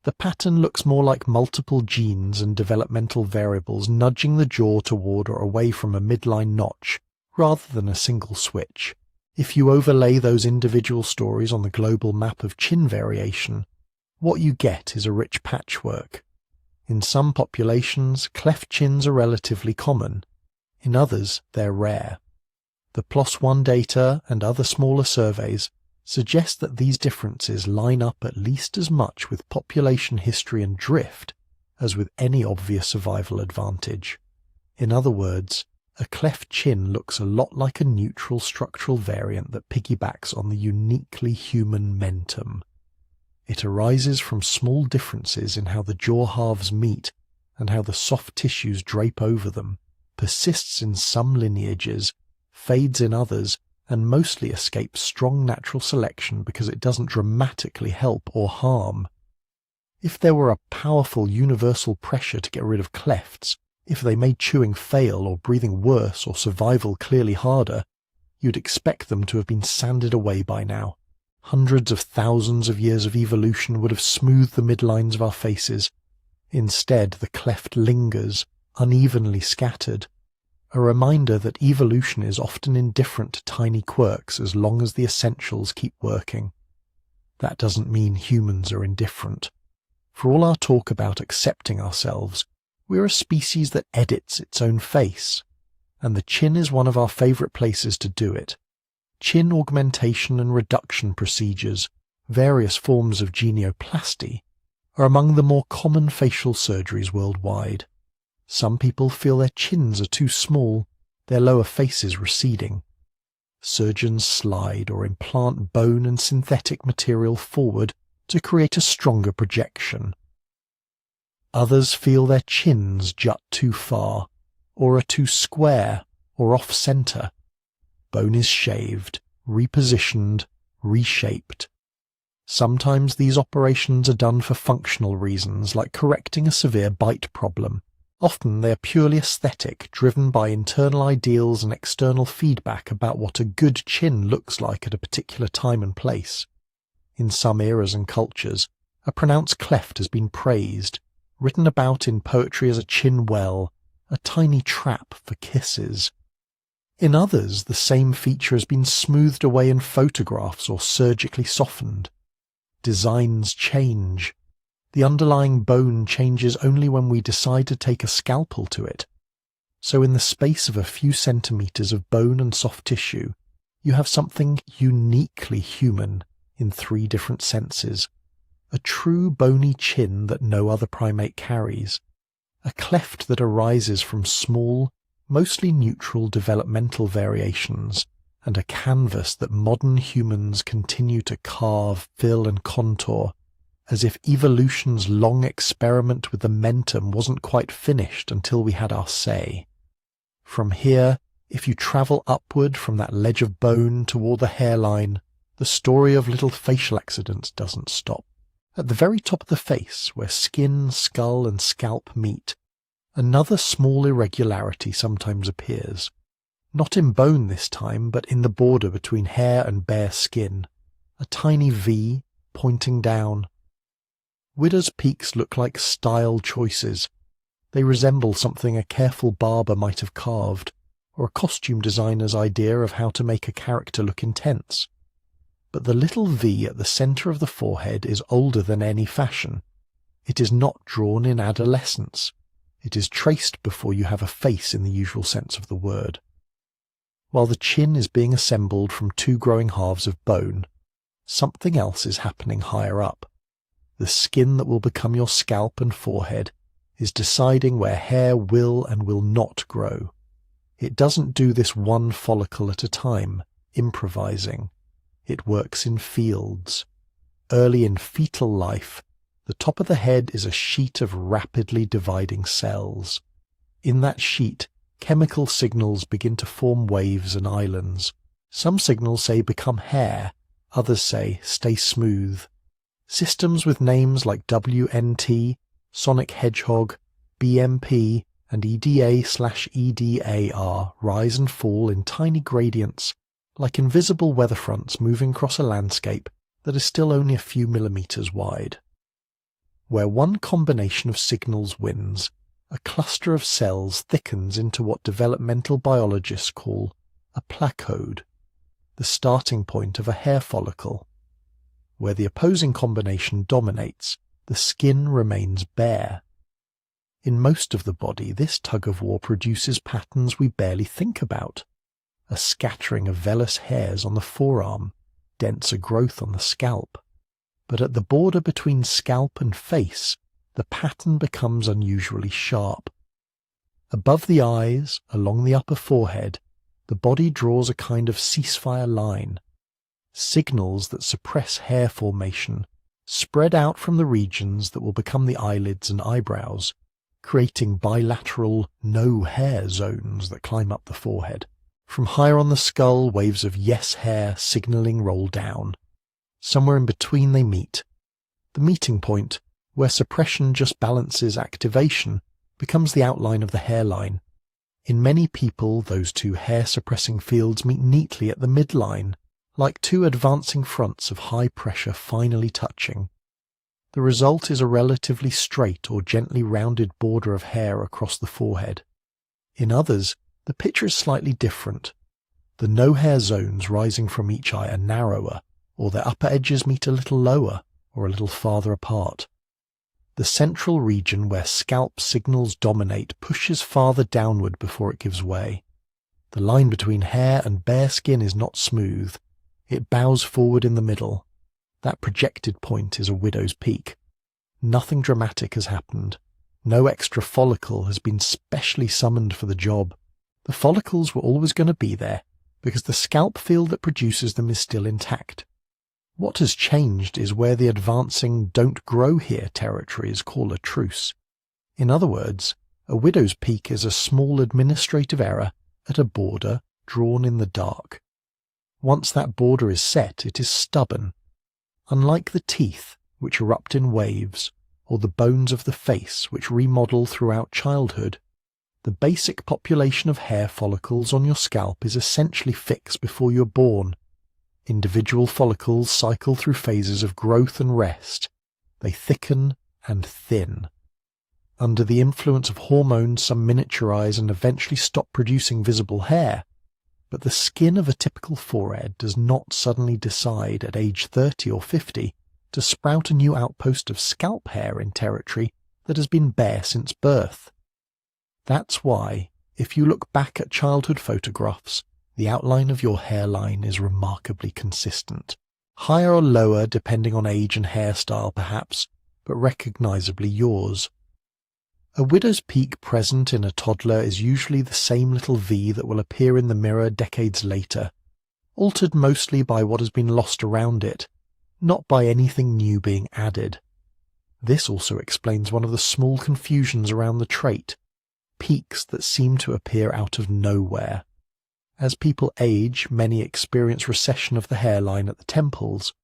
The pattern looks more like multiple genes and developmental variables nudging the jaw toward or away from a midline notch, rather than a single switch. If you overlay those individual stories on the global map of chin variation, what you get is a rich patchwork. In some populations, cleft chins are relatively common. In others, they're rare. The PLOS1 data and other smaller surveys suggest that these differences line up at least as much with population history and drift as with any obvious survival advantage. In other words, a cleft chin looks a lot like a neutral structural variant that piggybacks on the uniquely human mentum. It arises from small differences in how the jaw halves meet and how the soft tissues drape over them, persists in some lineages, fades in others, and mostly escapes strong natural selection because it doesn't dramatically help or harm. If there were a powerful universal pressure to get rid of clefts, if they made chewing fail or breathing worse or survival clearly harder, you'd expect them to have been sanded away by now. Hundreds of thousands of years of evolution would have smoothed the midlines of our faces. Instead, the cleft lingers, unevenly scattered. A reminder that evolution is often indifferent to tiny quirks as long as the essentials keep working. That doesn't mean humans are indifferent. For all our talk about accepting ourselves, we're a species that edits its own face, and the chin is one of our favourite places to do it. Chin augmentation and reduction procedures, various forms of genioplasty, are among the more common facial surgeries worldwide. Some people feel their chins are too small, their lower faces receding. Surgeons slide or implant bone and synthetic material forward to create a stronger projection. Others feel their chins jut too far, or are too square or off-centre. Bone is shaved, repositioned, reshaped. Sometimes these operations are done for functional reasons, like correcting a severe bite problem. Often they are purely aesthetic, driven by internal ideals and external feedback about what a good chin looks like at a particular time and place. In some eras and cultures, a pronounced cleft has been praised, written about in poetry as a chin well, a tiny trap for kisses. In others, the same feature has been smoothed away in photographs or surgically softened. Designs change. The underlying bone changes only when we decide to take a scalpel to it. So in the space of a few centimetres of bone and soft tissue, you have something uniquely human in 3 different senses. A true bony chin that no other primate carries. A cleft that arises from small, mostly neutral developmental variations, and a canvas that modern humans continue to carve, fill and contour, as if evolution's long experiment with the mentum wasn't quite finished until we had our say. From here, if you travel upward from that ledge of bone toward the hairline, the story of little facial accidents doesn't stop. At the very top of the face, where skin, skull and scalp meet, another small irregularity sometimes appears. Not in bone this time, but in the border between hair and bare skin. A tiny V pointing down. Widow's peaks look like style choices. They resemble something a careful barber might have carved, or a costume designer's idea of how to make a character look intense. But the little V at the centre of the forehead is older than any fashion. It is not drawn in adolescence. It is traced before you have a face in the usual sense of the word. While the chin is being assembled from two growing halves of bone, something else is happening higher up. The skin that will become your scalp and forehead is deciding where hair will and will not grow. It doesn't do this one follicle at a time, improvising. It works in fields. Early in fetal life, the top of the head is a sheet of rapidly dividing cells. In that sheet, chemical signals begin to form waves and islands. Some signals say become hair, others say stay smooth. Systems with names like WNT, Sonic Hedgehog, BMP, and EDA/EDAR rise and fall in tiny gradients, like invisible weather fronts moving across a landscape that is still only a few millimeters wide. Where one combination of signals wins, a cluster of cells thickens into what developmental biologists call a placode, the starting point of a hair follicle. Where the opposing combination dominates, the skin remains bare. In most of the body, this tug-of-war produces patterns we barely think about. A scattering of vellus hairs on the forearm, denser growth on the scalp. But at the border between scalp and face, the pattern becomes unusually sharp. Above the eyes, along the upper forehead, the body draws a kind of ceasefire line. Signals that suppress hair formation spread out from the regions that will become the eyelids and eyebrows, creating bilateral no-hair zones that climb up the forehead. From higher on the skull, waves of yes hair signalling roll down. Somewhere in between they meet. The meeting point, where suppression just balances activation, becomes the outline of the hairline. In many people, those two hair-suppressing fields meet neatly at the midline, like two advancing fronts of high pressure finally touching. The result is a relatively straight or gently rounded border of hair across the forehead. In others, the picture is slightly different. The no-hair zones rising from each eye are narrower, or their upper edges meet a little lower, or a little farther apart. The central region where scalp signals dominate pushes farther downward before it gives way. The line between hair and bare skin is not smooth. It bows forward in the middle. That projected point is a widow's peak. Nothing dramatic has happened. No extra follicle has been specially summoned for the job. The follicles were always going to be there, because the scalp field that produces them is still intact. What has changed is where the advancing don't grow here territories call a truce. In other words, a widow's peak is a small administrative error at a border drawn in the dark. Once that border is set, it is stubborn. Unlike the teeth, which erupt in waves, or the bones of the face, which remodel throughout childhood, the basic population of hair follicles on your scalp is essentially fixed before you're born. Individual follicles cycle through phases of growth and rest. They thicken and thin. Under the influence of hormones, some miniaturize and eventually stop producing visible hair. But the skin of a typical forehead does not suddenly decide at age 30 or 50 to sprout a new outpost of scalp hair in territory that has been bare since birth. That's why, if you look back at childhood photographs, the outline of your hairline is remarkably consistent. Higher or lower depending on age and hairstyle perhaps, but recognizably yours. A widow's peak present in a toddler is usually the same little V that will appear in the mirror decades later, altered mostly by what has been lost around it, not by anything new being added. This also explains one of the small confusions around the trait, peaks that seem to appear out of nowhere. As people age, many experience recession of the hairline at the temples.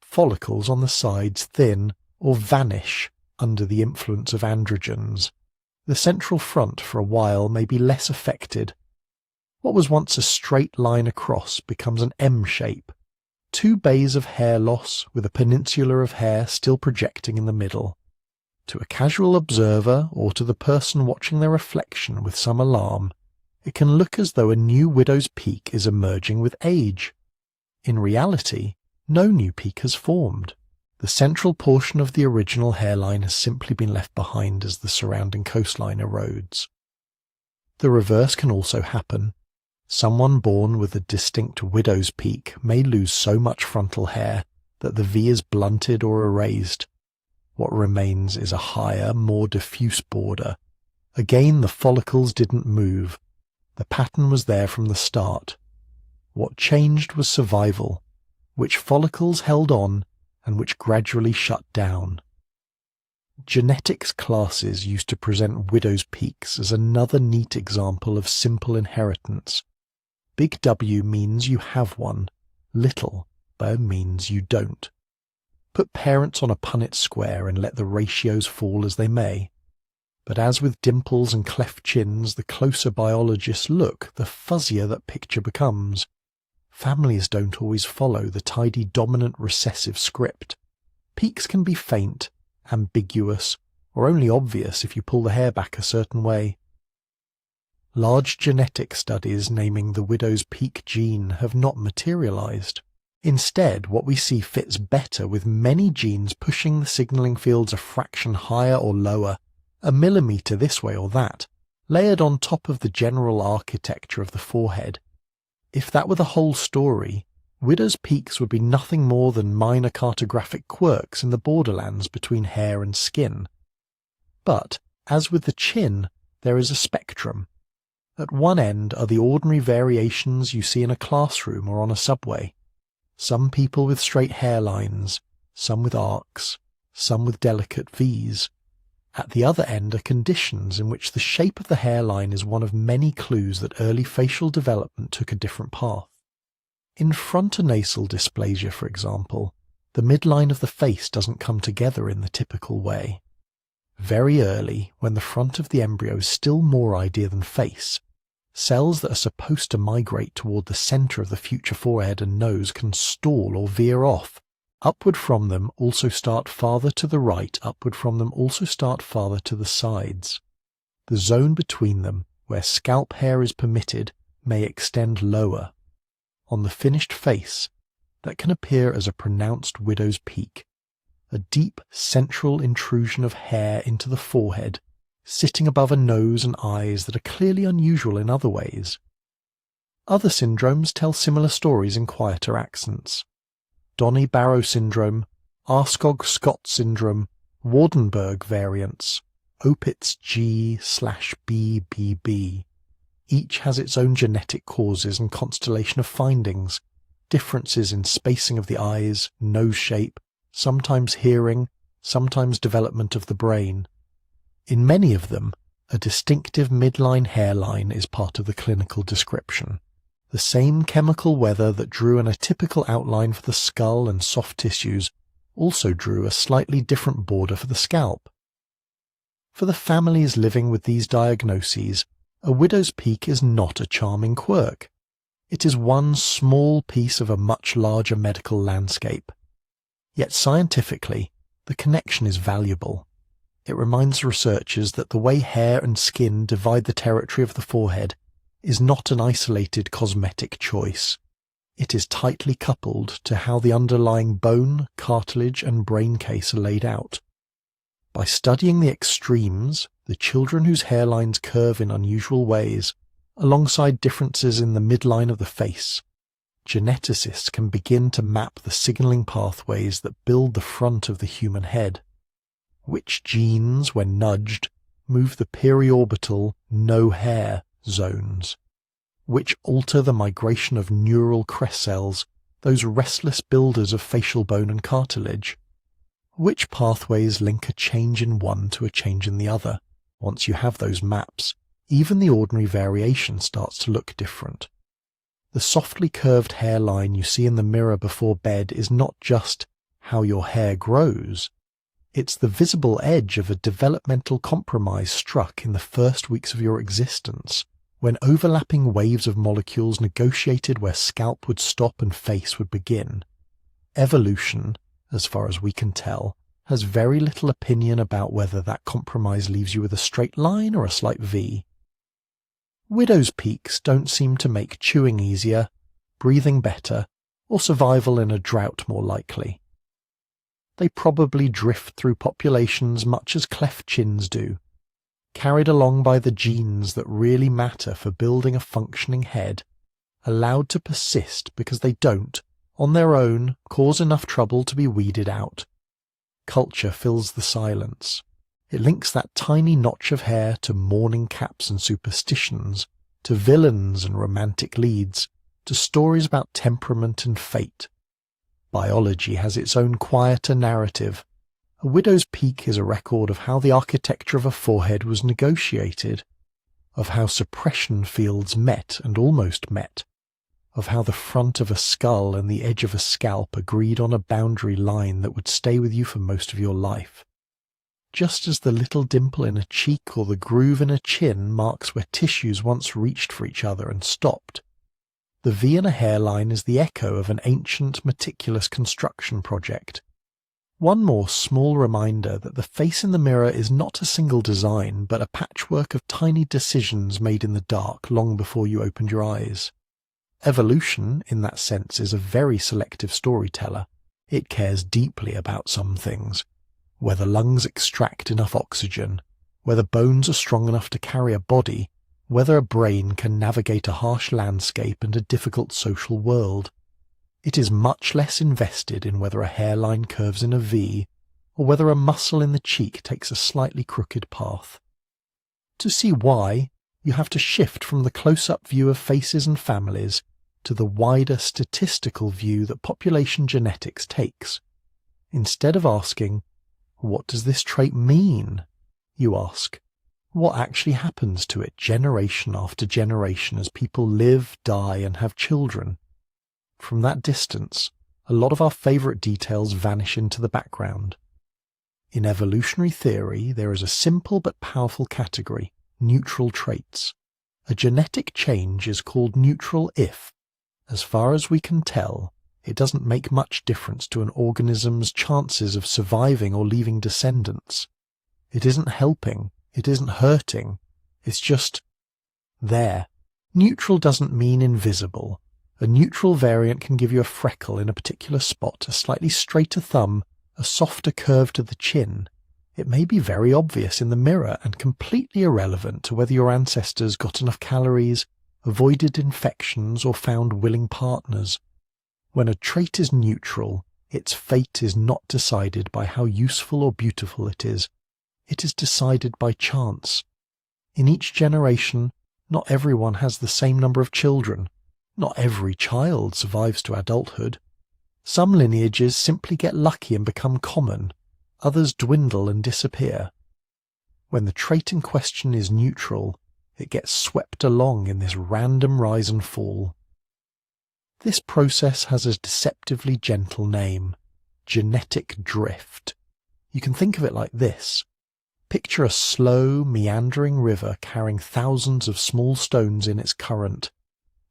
Follicles on the sides thin or vanish under the influence of androgens. The central front for a while may be less affected. What was once a straight line across becomes an M shape. 2 bays of hair loss with a peninsula of hair still projecting in the middle. To a casual observer or to the person watching their reflection with some alarm, it can look as though a new widow's peak is emerging with age. In reality, no new peak has formed. The central portion of the original hairline has simply been left behind as the surrounding coastline erodes. The reverse can also happen. Someone born with a distinct widow's peak may lose so much frontal hair that the V is blunted or erased. What remains is a higher, more diffuse border. Again, the follicles didn't move. The pattern was there from the start. What changed was survival, which follicles held on and which gradually shut down. Genetics classes used to present widow's peaks as another neat example of simple inheritance. Big W means you have one, little B means you don't. Put parents on a Punnett square and let the ratios fall as they may. But as with dimples and cleft chins, the closer biologists look, the fuzzier that picture becomes. Families don't always follow the tidy dominant recessive script. Peaks can be faint, ambiguous, or only obvious if you pull the hair back a certain way. Large genetic studies naming the widow's peak gene have not materialized. Instead, what we see fits better with many genes pushing the signaling fields a fraction higher or lower, a millimeter this way or that, layered on top of the general architecture of the forehead. If that were the whole story, widow's peaks would be nothing more than minor cartographic quirks in the borderlands between hair and skin. But, as with the chin, there is a spectrum. At one end are the ordinary variations you see in a classroom or on a subway. Some people with straight hairlines, some with arcs, some with delicate V's. At the other end are conditions in which the shape of the hairline is one of many clues that early facial development took a different path. In frontonasal dysplasia, for example, the midline of the face doesn't come together in the typical way. Very early, when the front of the embryo is still more idea than face, cells that are supposed to migrate toward the center of the future forehead and nose can stall or veer off. Upward from them also start farther to the right, upward from them also start farther to the sides. The zone between them, where scalp hair is permitted, may extend lower. On the finished face, that can appear as a pronounced widow's peak, a deep central intrusion of hair into the forehead, sitting above a nose and eyes that are clearly unusual in other ways. Other syndromes tell similar stories in quieter accents. Donny-Barrow syndrome, Aarskog-Scott syndrome, Waardenburg variants, Opitz G/BBB. Each has its own genetic causes and constellation of findings, differences in spacing of the eyes, nose shape, sometimes hearing, sometimes development of the brain. In many of them, a distinctive midline hairline is part of the clinical description. The same chemical weather that drew an atypical outline for the skull and soft tissues also drew a slightly different border for the scalp. For the families living with these diagnoses, a widow's peak is not a charming quirk. It is one small piece of a much larger medical landscape. Yet scientifically, the connection is valuable. It reminds researchers that the way hair and skin divide the territory of the forehead is not an isolated cosmetic choice. It is tightly coupled to how the underlying bone, cartilage, and brain case are laid out. By studying the extremes, the children whose hairlines curve in unusual ways, alongside differences in the midline of the face, geneticists can begin to map the signaling pathways that build the front of the human head. Which genes, when nudged, move the periorbital no hair zones? which alter the migration of neural crest cells, those restless builders of facial bone and cartilage. Which pathways link a change in one to a change in the other? Once you have those maps, even the ordinary variation starts to look different. The softly curved hairline you see in the mirror before bed is not just how your hair grows. It's the visible edge of a developmental compromise struck in the first weeks of your existence, when overlapping waves of molecules negotiated where scalp would stop and face would begin. Evolution, as far as we can tell, has very little opinion about whether that compromise leaves you with a straight line or a slight V. Widow's peaks don't seem to make chewing easier, breathing better, or survival in a drought more likely. They probably drift through populations much as cleft chins do, carried along by the genes that really matter for building a functioning head, allowed to persist because they don't, on their own, cause enough trouble to be weeded out. Culture fills the silence. It links that tiny notch of hair to mourning caps and superstitions, to villains and romantic leads, to stories about temperament and fate. Biology has its own quieter narrative. A widow's peak is a record of how the architecture of a forehead was negotiated, of how suppression fields met and almost met, of how the front of a skull and the edge of a scalp agreed on a boundary line that would stay with you for most of your life. Just as the little dimple in a cheek or the groove in a chin marks where tissues once reached for each other and stopped, the V in a hairline is the echo of an ancient, meticulous construction project. One more small reminder that the face in the mirror is not a single design, but a patchwork of tiny decisions made in the dark long before you opened your eyes. Evolution, in that sense, is a very selective storyteller. It cares deeply about some things. Whether lungs extract enough oxygen, whether bones are strong enough to carry a body, whether a brain can navigate a harsh landscape and a difficult social world. It is much less invested in whether a hairline curves in a V, or whether a muscle in the cheek takes a slightly crooked path. To see why, you have to shift from the close-up view of faces and families to the wider statistical view that population genetics takes. Instead of asking, "What does this trait mean?" you ask, "What actually happens to it generation after generation as people live, die, and have children?" From that distance, a lot of our favourite details vanish into the background. In evolutionary theory, there is a simple but powerful category, neutral traits. A genetic change is called neutral if, as far as we can tell, it doesn't make much difference to an organism's chances of surviving or leaving descendants. It isn't helping, it isn't hurting, it's just there. Neutral doesn't mean invisible. A neutral variant can give you a freckle in a particular spot, a slightly straighter thumb, a softer curve to the chin. It may be very obvious in the mirror and completely irrelevant to whether your ancestors got enough calories, avoided infections, or found willing partners. When a trait is neutral, its fate is not decided by how useful or beautiful it is. It is decided by chance. In each generation, not everyone has the same number of children. Not every child survives to adulthood. Some lineages simply get lucky and become common. Others dwindle and disappear. When the trait in question is neutral, it gets swept along in this random rise and fall. This process has a deceptively gentle name, genetic drift. You can think of it like this. Picture a slow, meandering river carrying thousands of small stones in its current.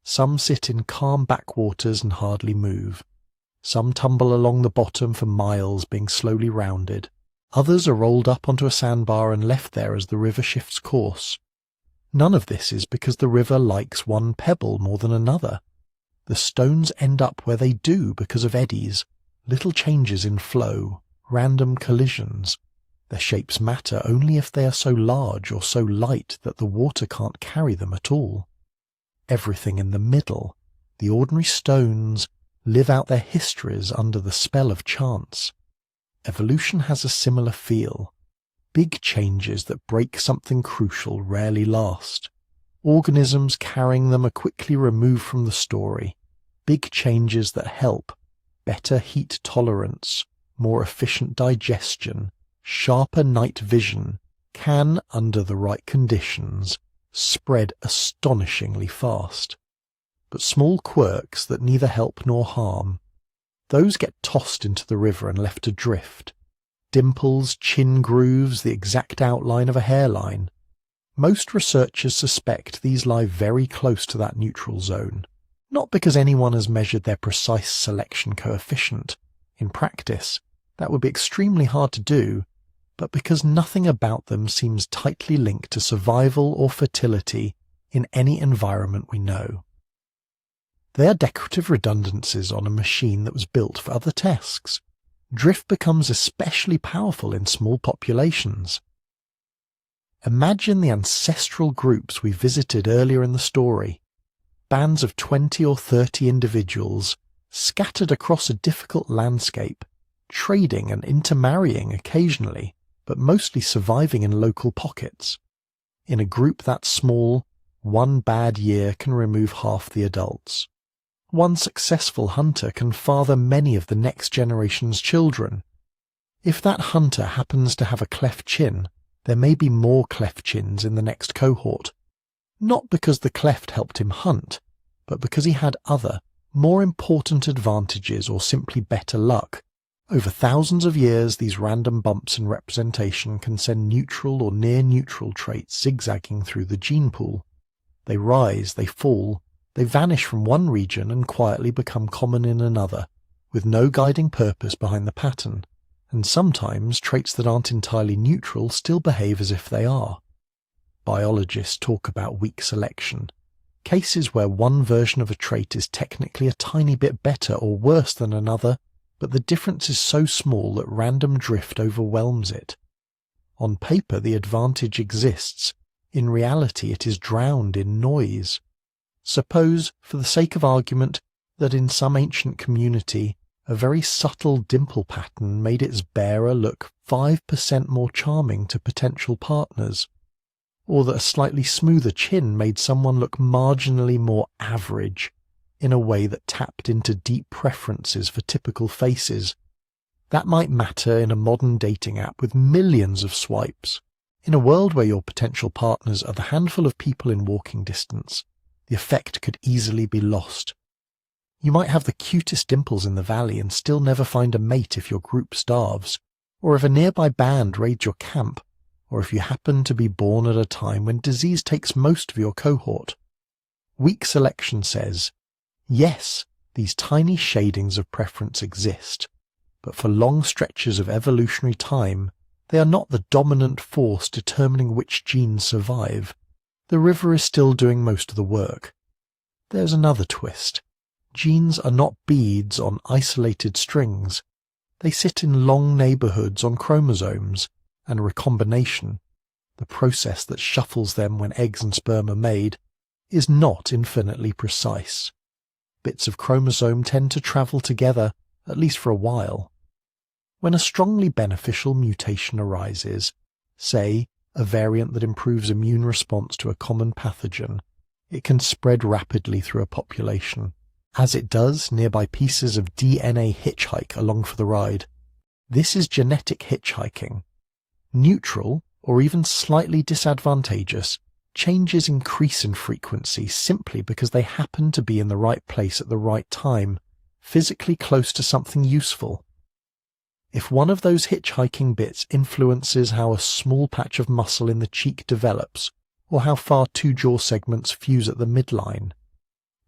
Some sit in calm backwaters and hardly move. Some tumble along the bottom for miles, being slowly rounded. Others are rolled up onto a sandbar and left there as the river shifts course. None of this is because the river likes one pebble more than another. The stones end up where they do because of eddies, little changes in flow, random collisions. Their shapes matter only if they are so large or so light that the water can't carry them at all. Everything in the middle, the ordinary stones, live out their histories under the spell of chance. Evolution has a similar feel. Big changes that break something crucial rarely last. organisms carrying them are quickly removed from the story. Big changes that help: better heat tolerance, more efficient digestion, sharper night vision, can, under the right conditions, spread astonishingly fast. But small quirks that neither help nor harm, those get tossed into the river and left to drift. Dimples, chin grooves, the exact outline of a hairline. Most researchers suspect these lie very close to that neutral zone, not because anyone has measured their precise selection coefficient. In practice, that would be extremely hard to do, but because nothing about them seems tightly linked to survival or fertility in any environment we know. They are decorative redundancies on a machine that was built for other tasks. Drift becomes especially powerful in small populations. Imagine the ancestral groups we visited earlier in the story. Bands of 20 or 30 individuals scattered across a difficult landscape, trading and intermarrying occasionally, but mostly surviving in local pockets. In a group that small, one bad year can remove half the adults. One successful hunter can father many of the next generation's children. If that hunter happens to have a cleft chin, there may be more cleft chins in the next cohort. Not because the cleft helped him hunt, but because he had other, more important advantages or simply better luck. Over thousands of years, these random bumps in representation can send neutral or near-neutral traits zigzagging through the gene pool. They rise, they fall, they vanish from one region and quietly become common in another, with no guiding purpose behind the pattern, and sometimes traits that aren't entirely neutral still behave as if they are. Biologists talk about weak selection, cases where one version of a trait is technically a tiny bit better or worse than another, but the difference is so small that random drift overwhelms it. On paper the advantage exists, in reality it is drowned in noise. Suppose, for the sake of argument, that in some ancient community a very subtle dimple pattern made its bearer look 5% more charming to potential partners, or that a slightly smoother chin made someone look marginally more average, in a way that tapped into deep preferences for typical faces. That might matter in a modern dating app with millions of swipes. In a world where your potential partners are the handful of people in walking distance, the effect could easily be lost. You might have the cutest dimples in the valley and still never find a mate if your group starves, or if a nearby band raids your camp, or if you happen to be born at a time when disease takes most of your cohort. Weak selection says, yes, these tiny shadings of preference exist, but for long stretches of evolutionary time, they are not the dominant force determining which genes survive. The river is still doing most of the work. There's another twist. Genes are not beads on isolated strings. They sit in long neighborhoods on chromosomes, and recombination, the process that shuffles them when eggs and sperm are made, is not infinitely precise. Bits of chromosome tend to travel together, at least for a while. When a strongly beneficial mutation arises, say, a variant that improves immune response to a common pathogen, it can spread rapidly through a population. As it does, nearby pieces of DNA hitchhike along for the ride. This is genetic hitchhiking. Neutral, or even slightly disadvantageous, changes increase in frequency simply because they happen to be in the right place at the right time, physically close to something useful. If one of those hitchhiking bits influences how a small patch of muscle in the cheek develops, or how far two jaw segments fuse at the midline,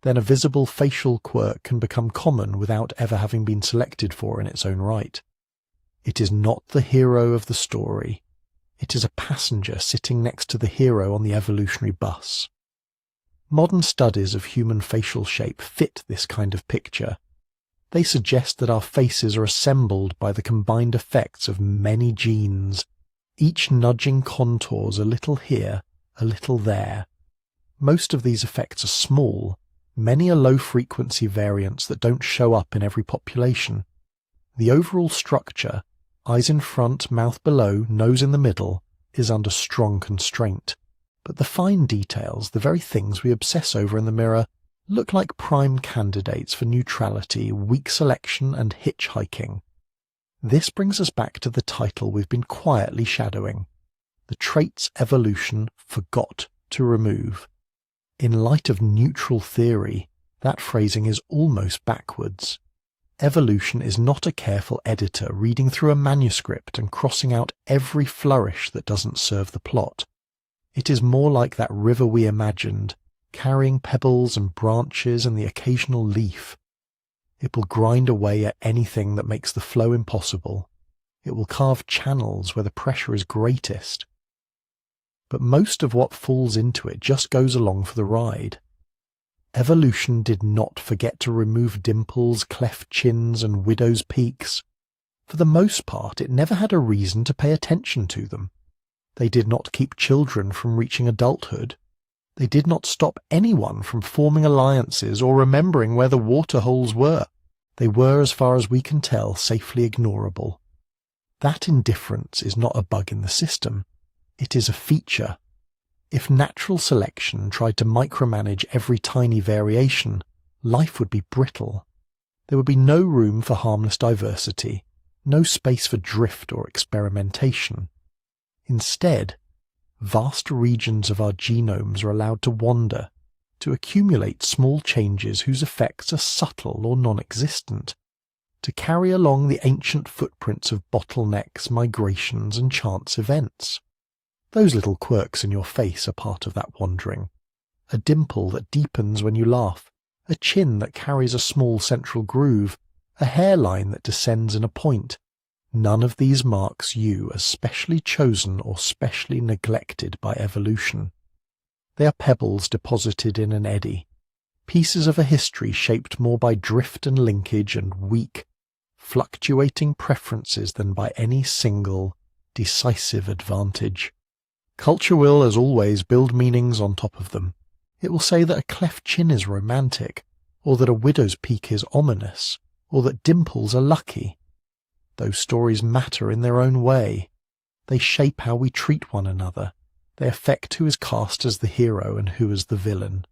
then a visible facial quirk can become common without ever having been selected for in its own right. It is not the hero of the story. It is a passenger sitting next to the hero on the evolutionary bus. Modern studies of human facial shape fit this kind of picture. They suggest that our faces are assembled by the combined effects of many genes, each nudging contours a little here, a little there. Most of these effects are small, many are low-frequency variants that don't show up in every population. The overall structure, eyes in front, mouth below, nose in the middle, is under strong constraint. But the fine details, the very things we obsess over in the mirror, look like prime candidates for neutrality, weak selection, and hitchhiking. This brings us back to the title we've been quietly shadowing. The traits evolution forgot to remove. In light of neutral theory, that phrasing is almost backwards. Evolution is not a careful editor reading through a manuscript and crossing out every flourish that doesn't serve the plot. It is more like that river we imagined, carrying pebbles and branches and the occasional leaf. It will grind away at anything that makes the flow impossible. It will carve channels where the pressure is greatest. But most of what falls into it just goes along for the ride. Evolution did not forget to remove dimples, cleft chins, and widow's peaks. For the most part, it never had a reason to pay attention to them. They did not keep children from reaching adulthood. They did not stop anyone from forming alliances or remembering where the water holes were. They were, as far as we can tell, safely ignorable. That indifference is not a bug in the system. It is a feature. If natural selection tried to micromanage every tiny variation, life would be brittle. There would be no room for harmless diversity, no space for drift or experimentation. Instead, vast regions of our genomes are allowed to wander, to accumulate small changes whose effects are subtle or non-existent, to carry along the ancient footprints of bottlenecks, migrations, and chance events. Those little quirks in your face are part of that wandering. A dimple that deepens when you laugh, a chin that carries a small central groove, a hairline that descends in a point. None of these marks you as specially chosen or specially neglected by evolution. They are pebbles deposited in an eddy, pieces of a history shaped more by drift and linkage and weak, fluctuating preferences than by any single, decisive advantage. Culture will, as always, build meanings on top of them. It will say that a cleft chin is romantic, or that a widow's peak is ominous, or that dimples are lucky. Those stories matter in their own way. They shape how we treat one another. They affect who is cast as the hero and who as the villain.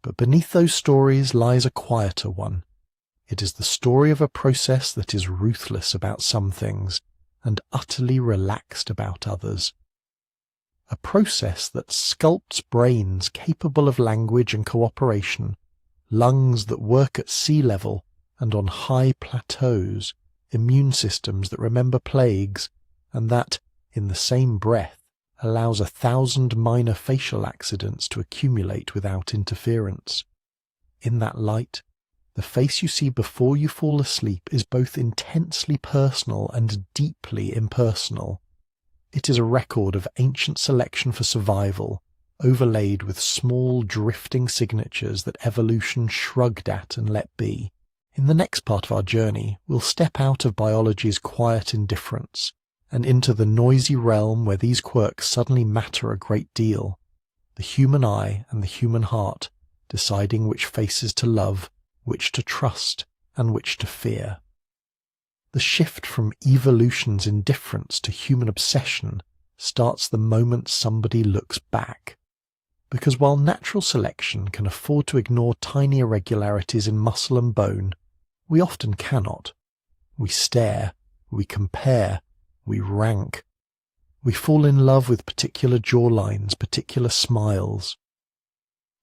But beneath those stories lies a quieter one. It is the story of a process that is ruthless about some things and utterly relaxed about others. A process that sculpts brains capable of language and cooperation, lungs that work at sea level and on high plateaus, immune systems that remember plagues, and that, in the same breath, allows 1,000 minor facial accidents to accumulate without interference. In that light, the face you see before you fall asleep is both intensely personal and deeply impersonal. It is a record of ancient selection for survival, overlaid with small drifting signatures that evolution shrugged at and let be. In the next part of our journey, we'll step out of biology's quiet indifference and into the noisy realm where these quirks suddenly matter a great deal. The human eye and the human heart, deciding which faces to love, which to trust, and which to fear. The shift from evolution's indifference to human obsession starts the moment somebody looks back. Because while natural selection can afford to ignore tiny irregularities in muscle and bone, we often cannot. We stare, we compare, we rank. We fall in love with particular jawlines, particular smiles.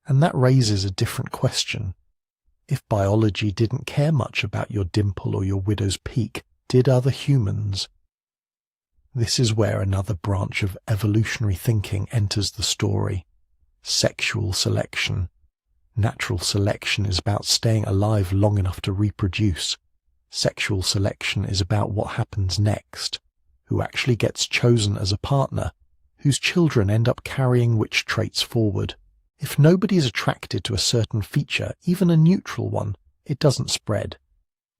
And that raises a different question. If biology didn't care much about your dimple or your widow's peak, did other humans? This is where another branch of evolutionary thinking enters the story. Sexual selection. Natural selection is about staying alive long enough to reproduce. Sexual selection is about what happens next, who actually gets chosen as a partner, whose children end up carrying which traits forward. If nobody is attracted to a certain feature, even a neutral one, it doesn't spread.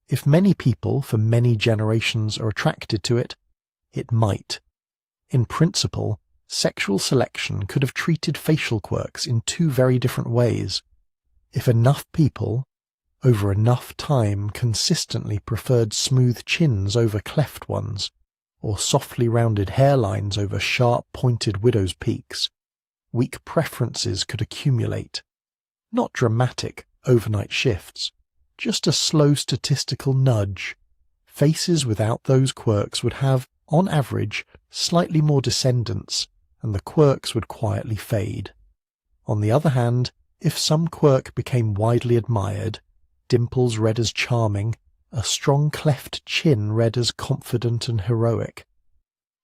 If many people for many generations are attracted to it, it might. In principle, sexual selection could have treated facial quirks in two very different ways. If enough people, over enough time, consistently preferred smooth chins over cleft ones, or softly rounded hairlines over sharp pointed widow's peaks, weak preferences could accumulate. Not dramatic, overnight shifts, just a slow statistical nudge. Faces without those quirks would have, on average, slightly more descendants, and the quirks would quietly fade. On the other hand, if some quirk became widely admired, Dimples read as charming, a strong cleft chin read as confident and heroic,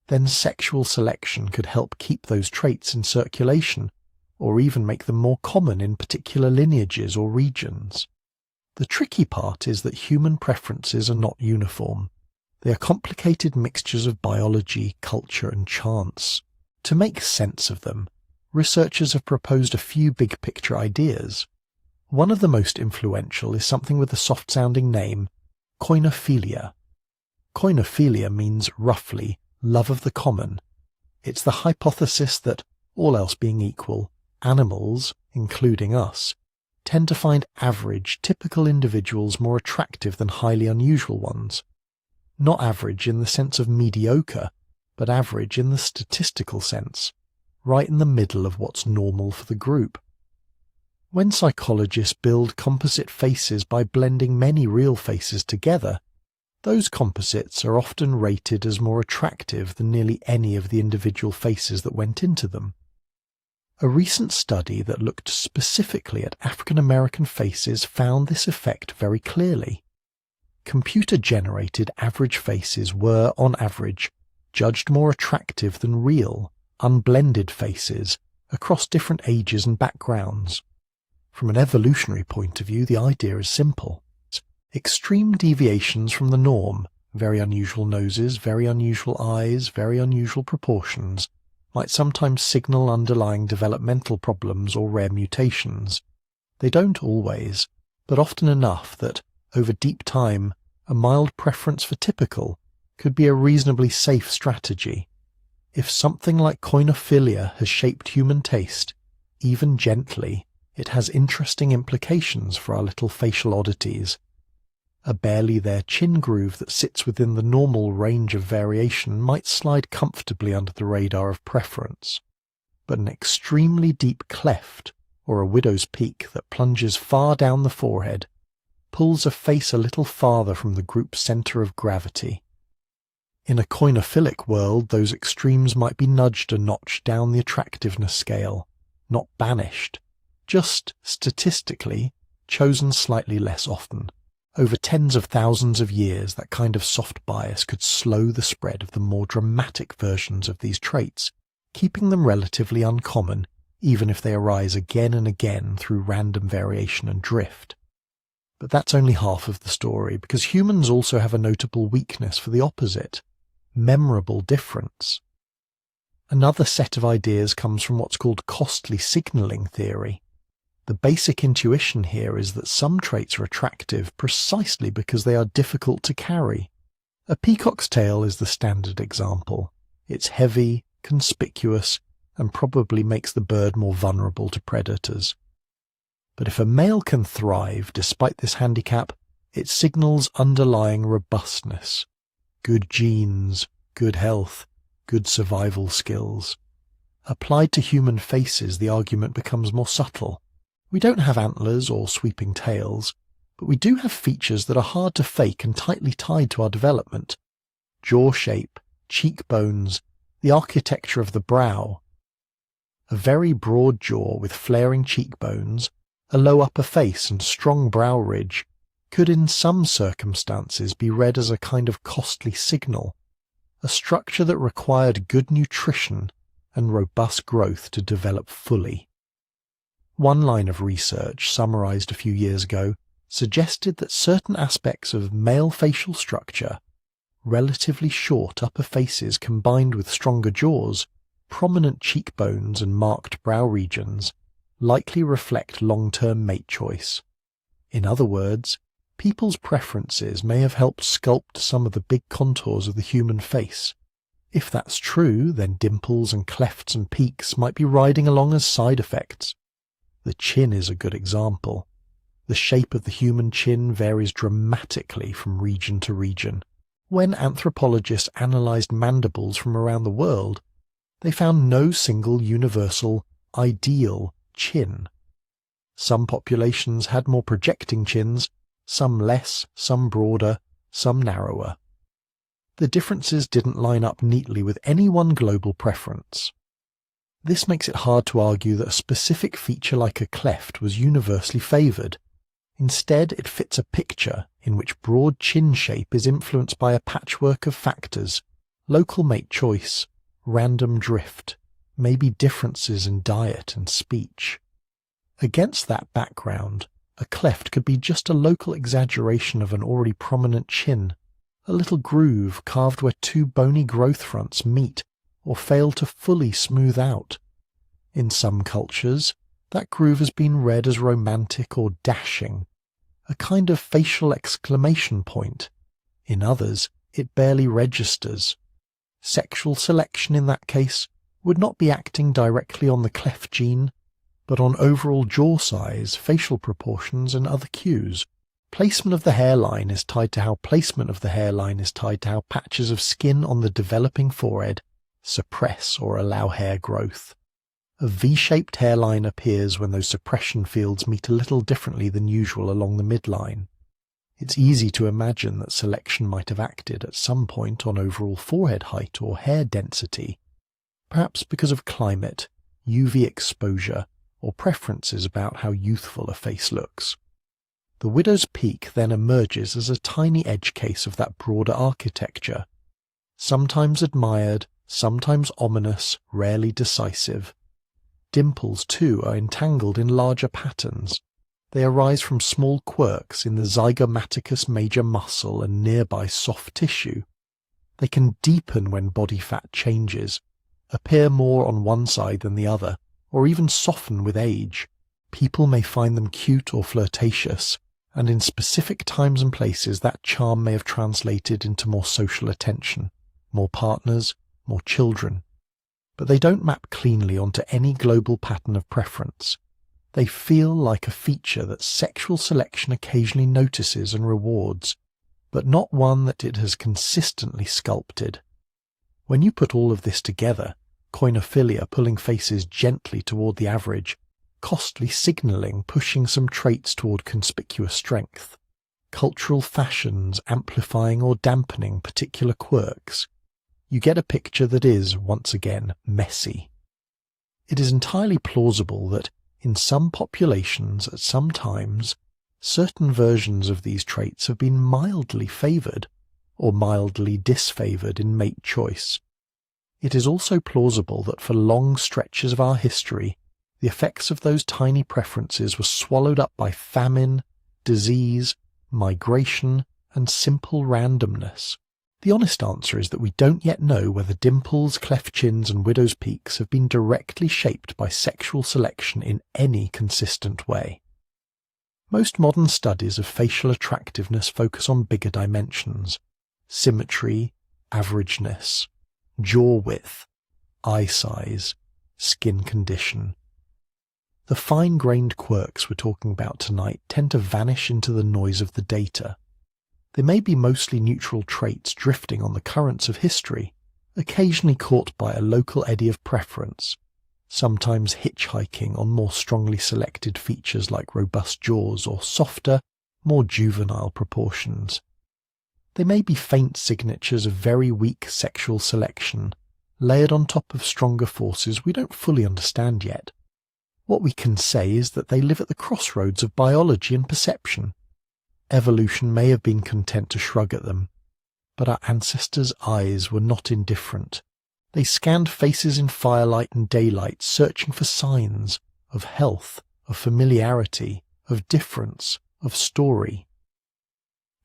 then sexual selection could help keep those traits in circulation, or even make them more common in particular lineages or regions. The tricky part is that human preferences are not uniform. They are complicated mixtures of biology, culture, and chance. To make sense of them, researchers have proposed a few big-picture ideas. One of the most influential is something with a soft-sounding name, Koinophilia. Koinophilia means, roughly, love of the common. It's the hypothesis that, all else being equal, animals, including us, tend to find average, typical individuals more attractive than highly unusual ones. Not average in the sense of mediocre, but average in the statistical sense, right in the middle of what's normal for the group. When psychologists build composite faces by blending many real faces together, those composites are often rated as more attractive than nearly any of the individual faces that went into them. A recent study that looked specifically at African American faces found this effect very clearly. Computer-generated average faces were, on average, judged more attractive than real, unblended faces across different ages and backgrounds. From an evolutionary point of view, the idea is simple. Extreme deviations from the norm, very unusual noses, very unusual eyes, very unusual proportions, might sometimes signal underlying developmental problems or rare mutations. They don't always, but often enough that, over deep time, a mild preference for typical could be a reasonably safe strategy. If something like Koinophilia has shaped human taste, even gently, it has interesting implications for our little facial oddities. A barely there chin groove that sits within the normal range of variation might slide comfortably under the radar of preference, but an extremely deep cleft, or a widow's peak that plunges far down the forehead, pulls a face a little farther from the group's centre of gravity. In a koinophilic world, those extremes might be nudged a notch down the attractiveness scale, not banished, just, statistically, chosen slightly less often. Over tens of thousands of years, that kind of soft bias could slow the spread of the more dramatic versions of these traits, keeping them relatively uncommon, even if they arise again and again through random variation and drift. But that's only half of the story, because humans also have a notable weakness for the opposite: memorable difference. Another set of ideas comes from what's called costly signalling theory. The basic intuition here is that some traits are attractive precisely because they are difficult to carry. A peacock's tail is the standard example. It's heavy, conspicuous, and probably makes the bird more vulnerable to predators. But if a male can thrive despite this handicap, it signals underlying robustness, good genes, good health, good survival skills. Applied to human faces, the argument becomes more subtle. We don't have antlers or sweeping tails, but we do have features that are hard to fake and tightly tied to our development. Jaw shape, cheekbones, the architecture of the brow. A very broad jaw with flaring cheekbones, a low upper face and strong brow ridge could in some circumstances be read as a kind of costly signal, a structure that required good nutrition and robust growth to develop fully. One line of research, summarized a few years ago, suggested that certain aspects of male facial structure, relatively short upper faces combined with stronger jaws, prominent cheekbones and marked brow regions, likely reflect long-term mate choice. In other words, people's preferences may have helped sculpt some of the big contours of the human face. If that's true, then dimples and clefts and peaks might be riding along as side effects. The chin is a good example. The shape of the human chin varies dramatically from region to region. When anthropologists analysed mandibles from around the world, they found no single universal, ideal chin. Some populations had more projecting chins, some less, some broader, some narrower. The differences didn't line up neatly with any one global preference. This makes it hard to argue that a specific feature like a cleft was universally favoured. Instead, it fits a picture in which broad chin shape is influenced by a patchwork of factors: local mate choice, random drift, maybe differences in diet and speech. Against that background, a cleft could be just a local exaggeration of an already prominent chin, a little groove carved where two bony growth fronts meet or fail to fully smooth out. In some cultures, that groove has been read as romantic or dashing, a kind of facial exclamation point. In others, it barely registers. Sexual selection in that case would not be acting directly on the cleft gene, but on overall jaw size, facial proportions, and other cues. Placement of the hairline is tied to how patches of skin on the developing forehead suppress or allow hair growth. A V-shaped hairline appears when those suppression fields meet a little differently than usual along the midline. It's easy to imagine that selection might have acted at some point on overall forehead height or hair density, perhaps because of climate, UV exposure, or preferences about how youthful a face looks. The widow's peak then emerges as a tiny edge case of that broader architecture, sometimes admired, sometimes ominous, rarely decisive. Dimples, too, are entangled in larger patterns. They arise from small quirks in the zygomaticus major muscle and nearby soft tissue. They can deepen when body fat changes, appear more on one side than the other, or even soften with age. People may find them cute or flirtatious, and in specific times and places that charm may have translated into more social attention, more partners, more children. But they don't map cleanly onto any global pattern of preference. They feel like a feature that sexual selection occasionally notices and rewards, but not one that it has consistently sculpted. When you put all of this together, Koinophilia pulling faces gently toward the average, costly signalling pushing some traits toward conspicuous strength, cultural fashions amplifying or dampening particular quirks, you get a picture that is, once again, messy. It is entirely plausible that, in some populations at some times, certain versions of these traits have been mildly favoured or mildly disfavoured in mate choice. It is also plausible that for long stretches of our history, the effects of those tiny preferences were swallowed up by famine, disease, migration, and simple randomness. The honest answer is that we don't yet know whether dimples, cleft chins, and widow's peaks have been directly shaped by sexual selection in any consistent way. Most modern studies of facial attractiveness focus on bigger dimensions: symmetry, averageness, jaw width, eye size, skin condition. The fine-grained quirks we're talking about tonight tend to vanish into the noise of the data. They may be mostly neutral traits drifting on the currents of history, occasionally caught by a local eddy of preference, sometimes hitchhiking on more strongly selected features like robust jaws or softer, more juvenile proportions. They may be faint signatures of very weak sexual selection, layered on top of stronger forces we don't fully understand yet. What we can say is that they live at the crossroads of biology and perception. Evolution may have been content to shrug at them, but our ancestors' eyes were not indifferent. They scanned faces in firelight and daylight, searching for signs of health, of familiarity, of difference, of story.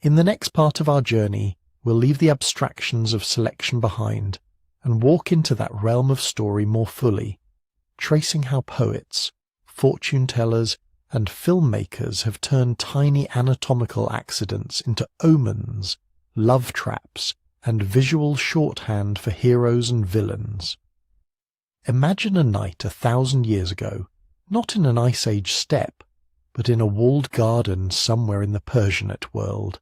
In the next part of our journey, we'll leave the abstractions of selection behind and walk into that realm of story more fully, tracing how poets, fortune-tellers, and filmmakers have turned tiny anatomical accidents into omens, love traps, and visual shorthand for heroes and villains. Imagine a night 1,000 years ago, not in an Ice Age steppe, but in a walled garden somewhere in the Persianate world.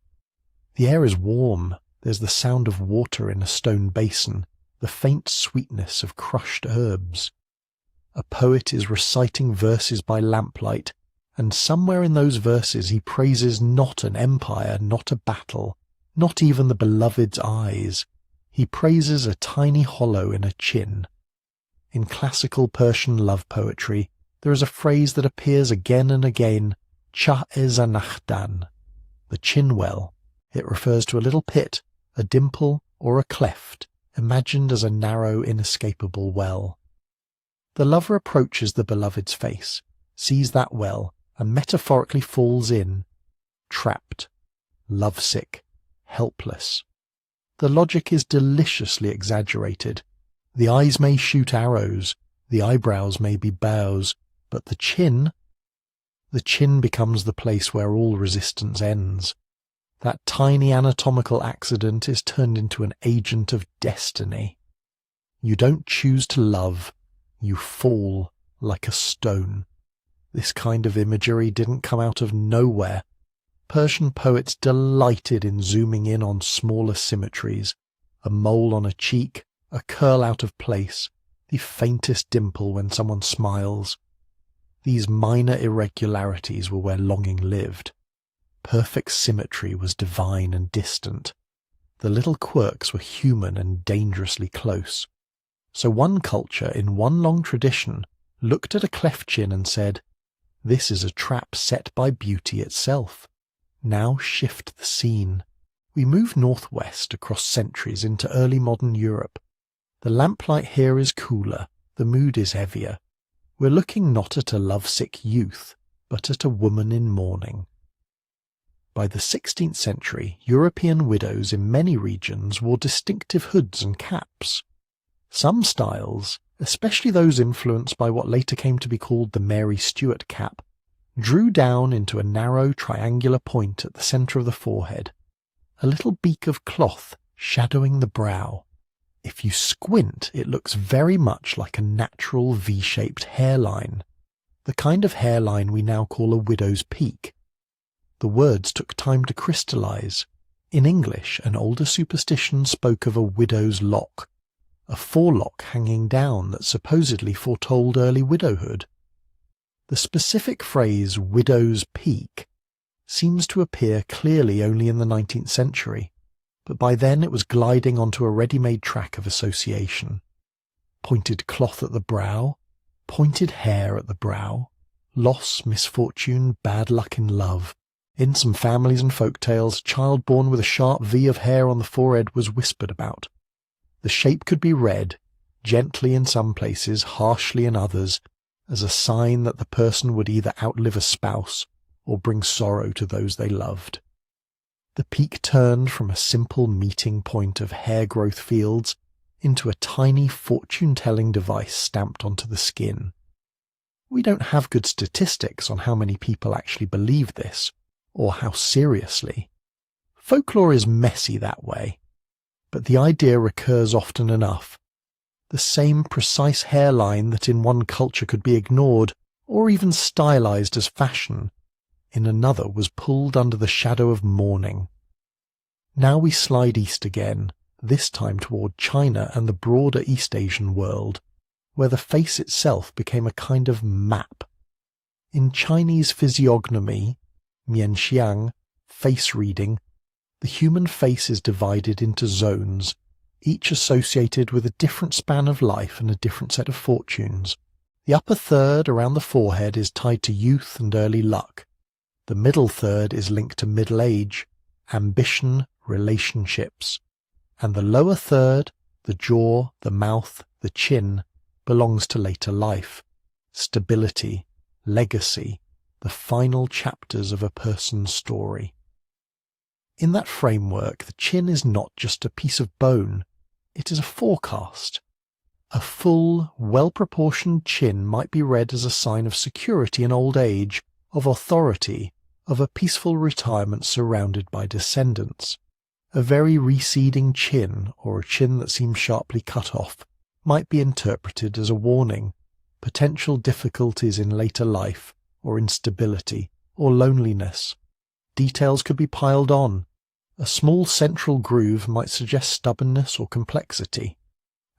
The air is warm, there's the sound of water in a stone basin, the faint sweetness of crushed herbs. A poet is reciting verses by lamplight, and somewhere in those verses he praises not an empire, not a battle, not even the beloved's eyes. He praises a tiny hollow in a chin. In classical Persian love poetry, there is a phrase that appears again and again, cha-e-zanachdan, the chin well. It refers to a little pit, a dimple, or a cleft, imagined as a narrow, inescapable well. The lover approaches the beloved's face, sees that well, and metaphorically falls in, trapped, lovesick, helpless. The logic is deliciously exaggerated. The eyes may shoot arrows, the eyebrows may be bows, but the chin becomes the place where all resistance ends. That tiny anatomical accident is turned into an agent of destiny. You don't choose to love, you fall like a stone. This kind of imagery didn't come out of nowhere. Persian poets delighted in zooming in on smaller symmetries, a mole on a cheek, a curl out of place, the faintest dimple when someone smiles. These minor irregularities were where longing lived. Perfect symmetry was divine and distant. The little quirks were human and dangerously close. So one culture in one long tradition looked at a cleft chin and said, "This is a trap set by beauty itself. Now shift the scene." We move northwest across centuries into early modern Europe. The lamplight here is cooler, the mood is heavier. We're looking not at a lovesick youth, but at a woman in mourning. By the 16th century, European widows in many regions wore distinctive hoods and caps. Some styles, especially those influenced by what later came to be called the Mary Stuart cap, drew down into a narrow triangular point at the centre of the forehead, a little beak of cloth shadowing the brow. If you squint, it looks very much like a natural V-shaped hairline, the kind of hairline we now call a widow's peak. The words took time to crystallize. In English, an older superstition spoke of a widow's lock, a forelock hanging down that supposedly foretold early widowhood. The specific phrase widow's peak seems to appear clearly only in the 19th century, but by then it was gliding onto a ready-made track of association. Pointed cloth at the brow, pointed hair at the brow, loss, misfortune, bad luck in love. In some families and folk tales, a child born with a sharp V of hair on the forehead was whispered about. The shape could be read, gently in some places, harshly in others, as a sign that the person would either outlive a spouse or bring sorrow to those they loved. The peak turned from a simple meeting point of hair growth fields into a tiny fortune-telling device stamped onto the skin. We don't have good statistics on how many people actually believe this, or how seriously. Folklore is messy that way, but the idea recurs often enough. The same precise hairline that in one culture could be ignored, or even stylized as fashion, in another was pulled under the shadow of mourning. Now we slide east again, this time toward China and the broader East Asian world, where the face itself became a kind of map. In Chinese physiognomy, mianxiang, face reading, the human face is divided into zones, each associated with a different span of life and a different set of fortunes. The upper third around the forehead is tied to youth and early luck. The middle third is linked to middle age, ambition, relationships. And the lower third, the jaw, the mouth, the chin, belongs to later life, stability, legacy, the final chapters of a person's story. In that framework, the chin is not just a piece of bone, it is a forecast. A full, well-proportioned chin might be read as a sign of security in old age, of authority, of a peaceful retirement surrounded by descendants. A very receding chin, or a chin that seems sharply cut off, might be interpreted as a warning, potential difficulties in later life, or instability, or loneliness. Details could be piled on. A small central groove might suggest stubbornness or complexity.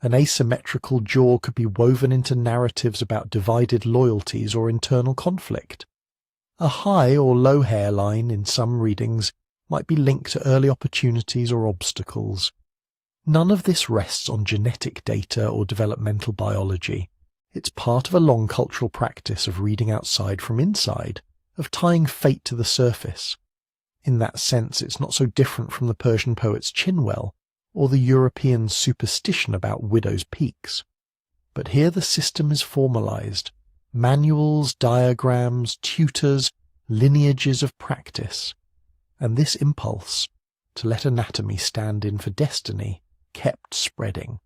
An asymmetrical jaw could be woven into narratives about divided loyalties or internal conflict. A high or low hairline in some readings might be linked to early opportunities or obstacles. None of this rests on genetic data or developmental biology. It's part of a long cultural practice of reading outside from inside, of tying fate to the surface. In that sense, it's not so different from the Persian poet's chinwell or the European superstition about widows' peaks. But here the system is formalized. Manuals, diagrams, tutors, lineages of practice. And this impulse, to let anatomy stand in for destiny, kept spreading.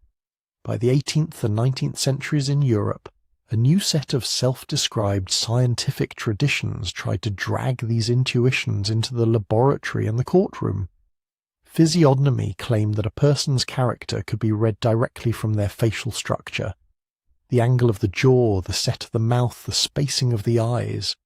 By the 18th and 19th centuries in Europe, a new set of self-described scientific traditions tried to drag these intuitions into the laboratory and the courtroom. Physiognomy claimed that a person's character could be read directly from their facial structure. The angle of the jaw, the set of the mouth, the spacing of the eyes.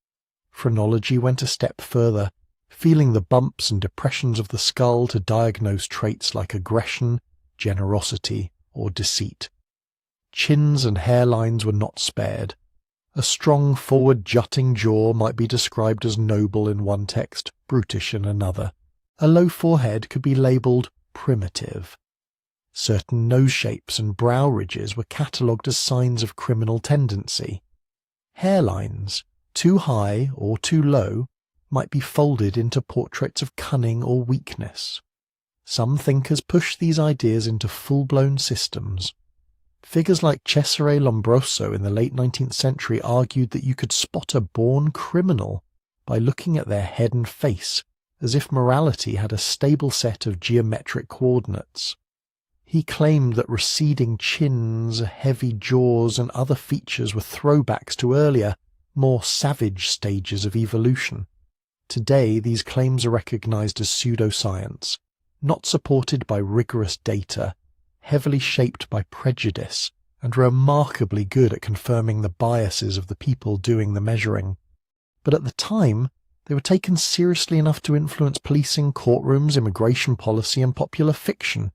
Phrenology went a step further, feeling the bumps and depressions of the skull to diagnose traits like aggression, generosity, or deceit. Chins and hairlines were not spared. A strong forward-jutting jaw might be described as noble in one text, brutish in another. A low forehead could be labelled primitive. Certain nose shapes and brow ridges were catalogued as signs of criminal tendency. Hairlines, too high or too low, might be folded into portraits of cunning or weakness. Some thinkers pushed these ideas into full-blown systems. Figures like Cesare Lombroso in the late 19th century argued that you could spot a born criminal by looking at their head and face, as if morality had a stable set of geometric coordinates. He claimed that receding chins, heavy jaws, and other features were throwbacks to earlier, more savage stages of evolution. Today, these claims are recognized as pseudoscience, not supported by rigorous data, heavily shaped by prejudice, and remarkably good at confirming the biases of the people doing the measuring. But at the time, they were taken seriously enough to influence policing, courtrooms, immigration policy, and popular fiction.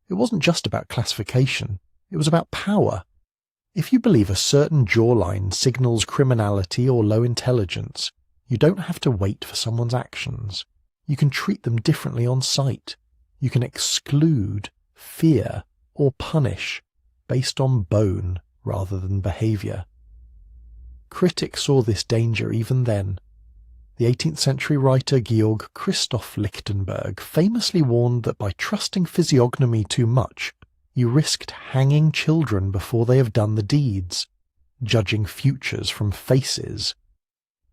It wasn't just about classification, it was about power. If you believe a certain jawline signals criminality or low intelligence, you don't have to wait for someone's actions. You can treat them differently on sight. You can exclude, fear, or punish based on bone rather than behaviour. Critics saw this danger even then. The 18th century writer Georg Christoph Lichtenberg famously warned that by trusting physiognomy too much, you risked hanging children before they have done the deeds, judging futures from faces.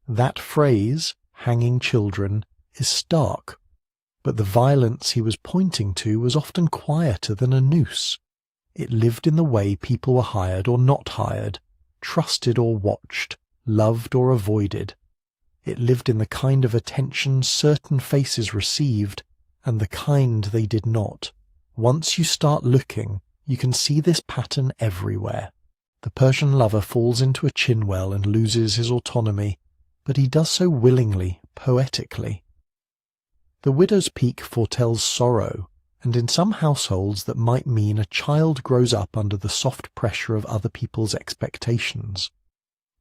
That phrase, hanging children, is stark, but the violence he was pointing to was often quieter than a noose. It lived in the way people were hired or not hired, trusted or watched, loved or avoided. It lived in the kind of attention certain faces received and the kind they did not. Once you start looking, you can see this pattern everywhere. The Persian lover falls into a chinwell and loses his autonomy, but he does so willingly, poetically. The widow's peak foretells sorrow, and in some households that might mean a child grows up under the soft pressure of other people's expectations.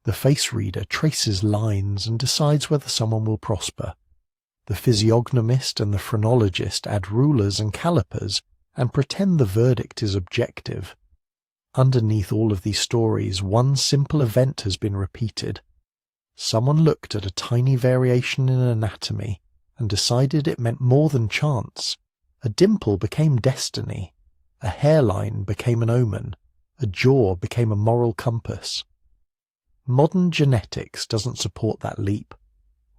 The face reader traces lines and decides whether someone will prosper. The physiognomist and the phrenologist add rulers and calipers and pretend the verdict is objective. Underneath all of these stories, one simple event has been repeated. Someone looked at a tiny variation in anatomy and decided it meant more than chance. A dimple became destiny. A hairline became an omen. A jaw became a moral compass. Modern genetics doesn't support that leap.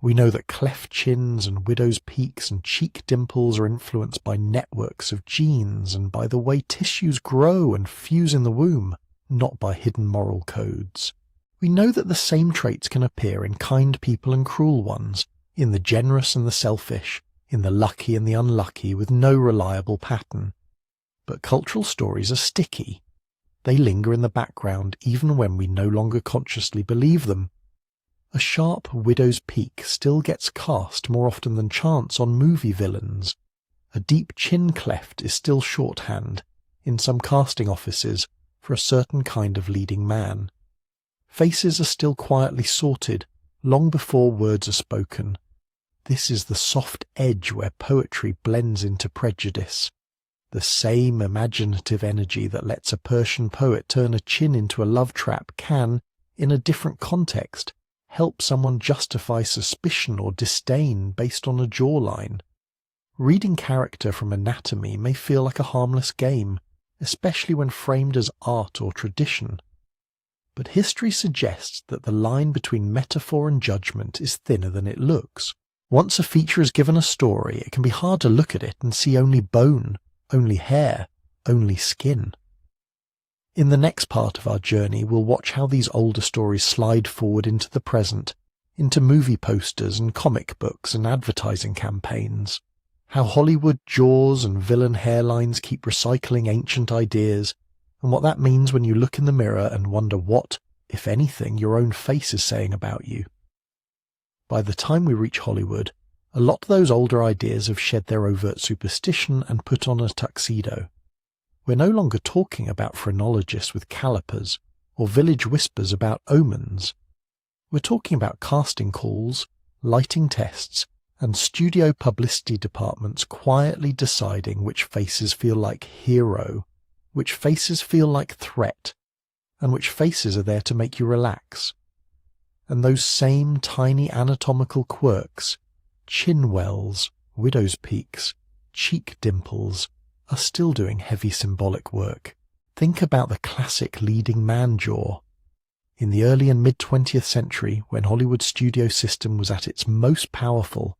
We know that cleft chins and widow's peaks and cheek dimples are influenced by networks of genes and by the way tissues grow and fuse in the womb, not by hidden moral codes. We know that the same traits can appear in kind people and cruel ones, in the generous and the selfish, in the lucky and the unlucky, with no reliable pattern. But cultural stories are sticky. They linger in the background even when we no longer consciously believe them. A sharp widow's peak still gets cast more often than chance on movie villains. A deep chin cleft is still shorthand, in some casting offices for a certain kind of leading man. Faces are still quietly sorted long before words are spoken. This is the soft edge where poetry blends into prejudice. The same imaginative energy that lets a Persian poet turn a chin into a love trap can, in a different context, help someone justify suspicion or disdain based on a jawline. Reading character from anatomy may feel like a harmless game, especially when framed as art or tradition. But history suggests that the line between metaphor and judgment is thinner than it looks. Once a feature is given a story, it can be hard to look at it and see only bone, only hair, only skin. In the next part of our journey, we'll watch how these older stories slide forward into the present, into movie posters and comic books and advertising campaigns. How Hollywood jaws and villain hairlines keep recycling ancient ideas, and what that means when you look in the mirror and wonder what, if anything, your own face is saying about you. By the time we reach Hollywood, a lot of those older ideas have shed their overt superstition and put on a tuxedo. We're no longer talking about phrenologists with calipers or village whispers about omens. We're talking about casting calls, lighting tests, and studio publicity departments quietly deciding which faces feel like hero, which faces feel like threat, and which faces are there to make you relax. And those same tiny anatomical quirks, chin wells, widow's peaks, cheek dimples, are still doing heavy symbolic work. Think about the classic leading man jaw. In the early and mid-20th century, when Hollywood's studio system was at its most powerful,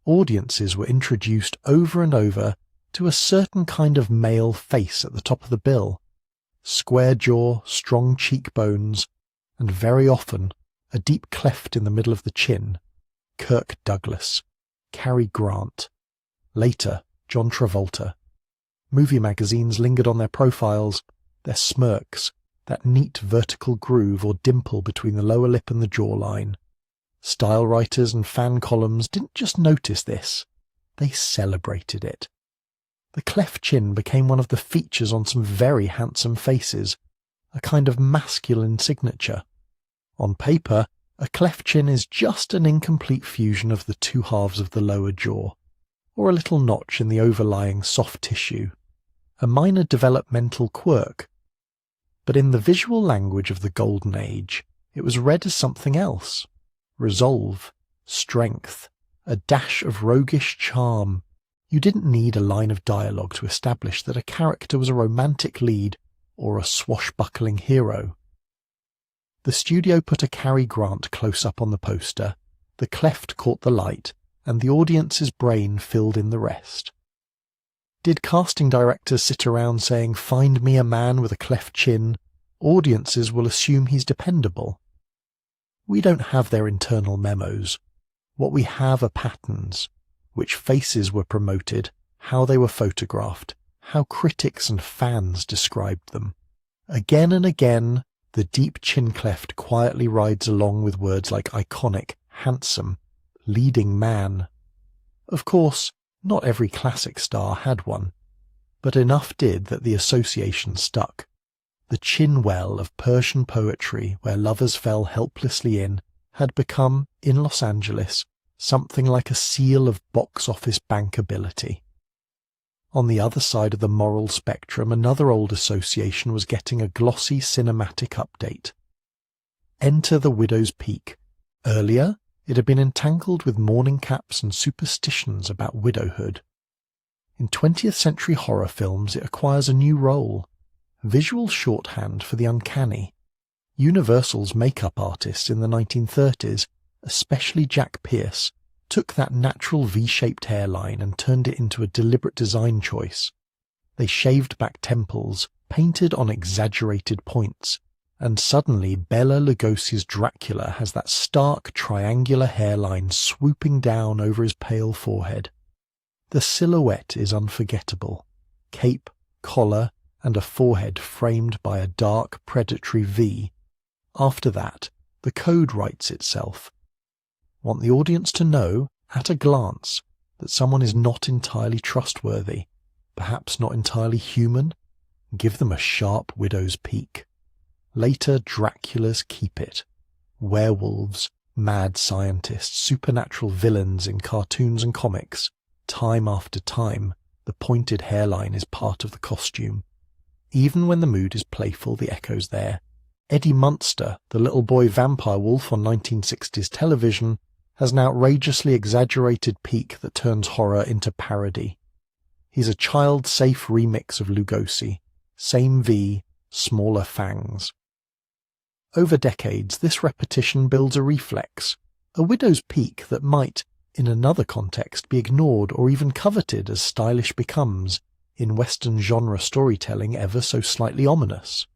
audiences were introduced over and over to a certain kind of male face at the top of the bill. Square jaw, strong cheekbones, and very often a deep cleft in the middle of the chin. Kirk Douglas, Cary Grant, later John Travolta. Movie magazines lingered on their profiles, their smirks, that neat vertical groove or dimple between the lower lip and the jawline. Style writers and fan columns didn't just notice this, they celebrated it. The cleft chin became one of the features on some very handsome faces, a kind of masculine signature. On paper, a cleft chin is just an incomplete fusion of the two halves of the lower jaw, or a little notch in the overlying soft tissue. A minor developmental quirk. But in the visual language of the Golden Age, it was read as something else. Resolve, strength, a dash of roguish charm. You didn't need a line of dialogue to establish that a character was a romantic lead or a swashbuckling hero. The studio put a Cary Grant close-up on the poster, the cleft caught the light, and the audience's brain filled in the rest. Did casting directors sit around saying, "Find me a man with a cleft chin"? Audiences will assume he's dependable. We don't have their internal memos. What we have are patterns, which faces were promoted, how they were photographed, how critics and fans described them. Again and again, the deep chin cleft quietly rides along with words like iconic, handsome, leading man. Of course, not every classic star had one, but enough did that the association stuck. The chin well of Persian poetry where lovers fell helplessly in had become, in Los Angeles, something like a seal of box office bankability. On the other side of the moral spectrum, another old association was getting a glossy cinematic update. Enter the widow's peak. Earlier, it had been entangled with mourning caps and superstitions about widowhood. In 20th century horror films, it acquires a new role, visual shorthand for the uncanny. Universal's makeup artists in the 1930s, especially Jack Pierce, took that natural V-shaped hairline and turned it into a deliberate design choice. They shaved back temples, painted on exaggerated points, and suddenly Bela Lugosi's Dracula has that stark triangular hairline swooping down over his pale forehead. The silhouette is unforgettable. Cape, collar, and a forehead framed by a dark predatory V. After that, the code writes itself. Want the audience to know, at a glance, that someone is not entirely trustworthy, perhaps not entirely human? give them a sharp widow's peak. Later Draculas keep it. Werewolves, mad scientists, supernatural villains in cartoons and comics. Time after time, the pointed hairline is part of the costume. Even when the mood is playful, the echo's there. Eddie Munster, the little boy vampire wolf on 1960s television, has an outrageously exaggerated peak that turns horror into parody. He's a child-safe remix of Lugosi. Same V, smaller fangs. Over decades, this repetition builds a reflex, a widow's peak that might, in another context, be ignored or even coveted as stylish becomes, in Western genre storytelling, ever so slightly ominous.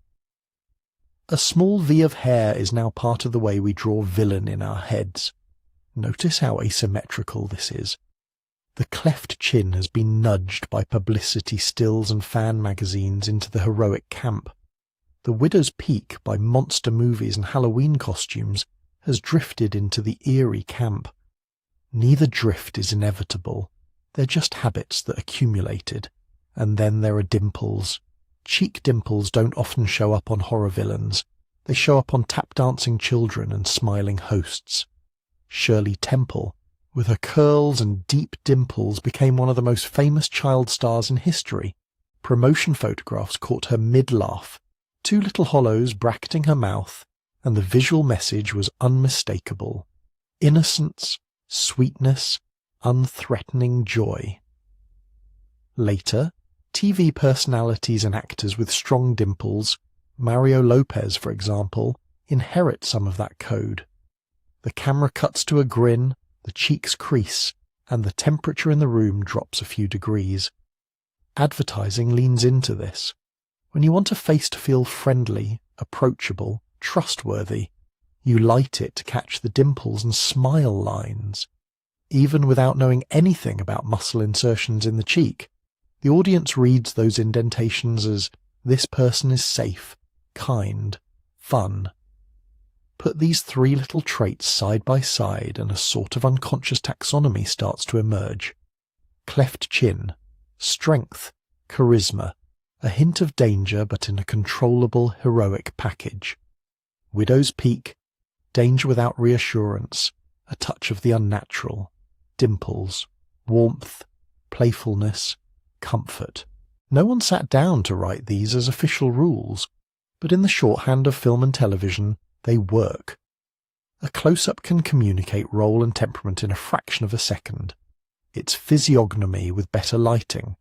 A small V of hair is now part of the way we draw villain in our heads. Notice how asymmetrical this is. The cleft chin has been nudged by publicity stills and fan magazines into the heroic camp. The widow's peak by monster movies and Halloween costumes has drifted into the eerie camp. Neither drift is inevitable. They're just habits that accumulated. And then there are dimples. Cheek dimples don't often show up on horror villains. They show up on tap-dancing children and smiling hosts. Shirley Temple, with her curls and deep dimples, became one of the most famous child stars in history. Promotion photographs caught her mid-laugh, 2 little hollows bracketing her mouth, and the visual message was unmistakable. Innocence, sweetness, unthreatening joy. Later, TV personalities and actors with strong dimples, Mario Lopez for example, inherit some of that code. The camera cuts to a grin, the cheeks crease, and the temperature in the room drops a few degrees. Advertising leans into this. When you want a face to feel friendly, approachable, trustworthy, you light it to catch the dimples and smile lines. Even without knowing anything about muscle insertions in the cheek, the audience reads those indentations as this person is safe, kind, fun. Put these 3 little traits side by side and a sort of unconscious taxonomy starts to emerge. Cleft chin, strength, charisma, a hint of danger but in a controllable, heroic package. Widow's peak, danger without reassurance, a touch of the unnatural. Dimples, warmth, playfulness, comfort. No one sat down to write these as official rules, but in the shorthand of film and television, they work. A close-up can communicate role and temperament in a fraction of a second. It's physiognomy with better lighting.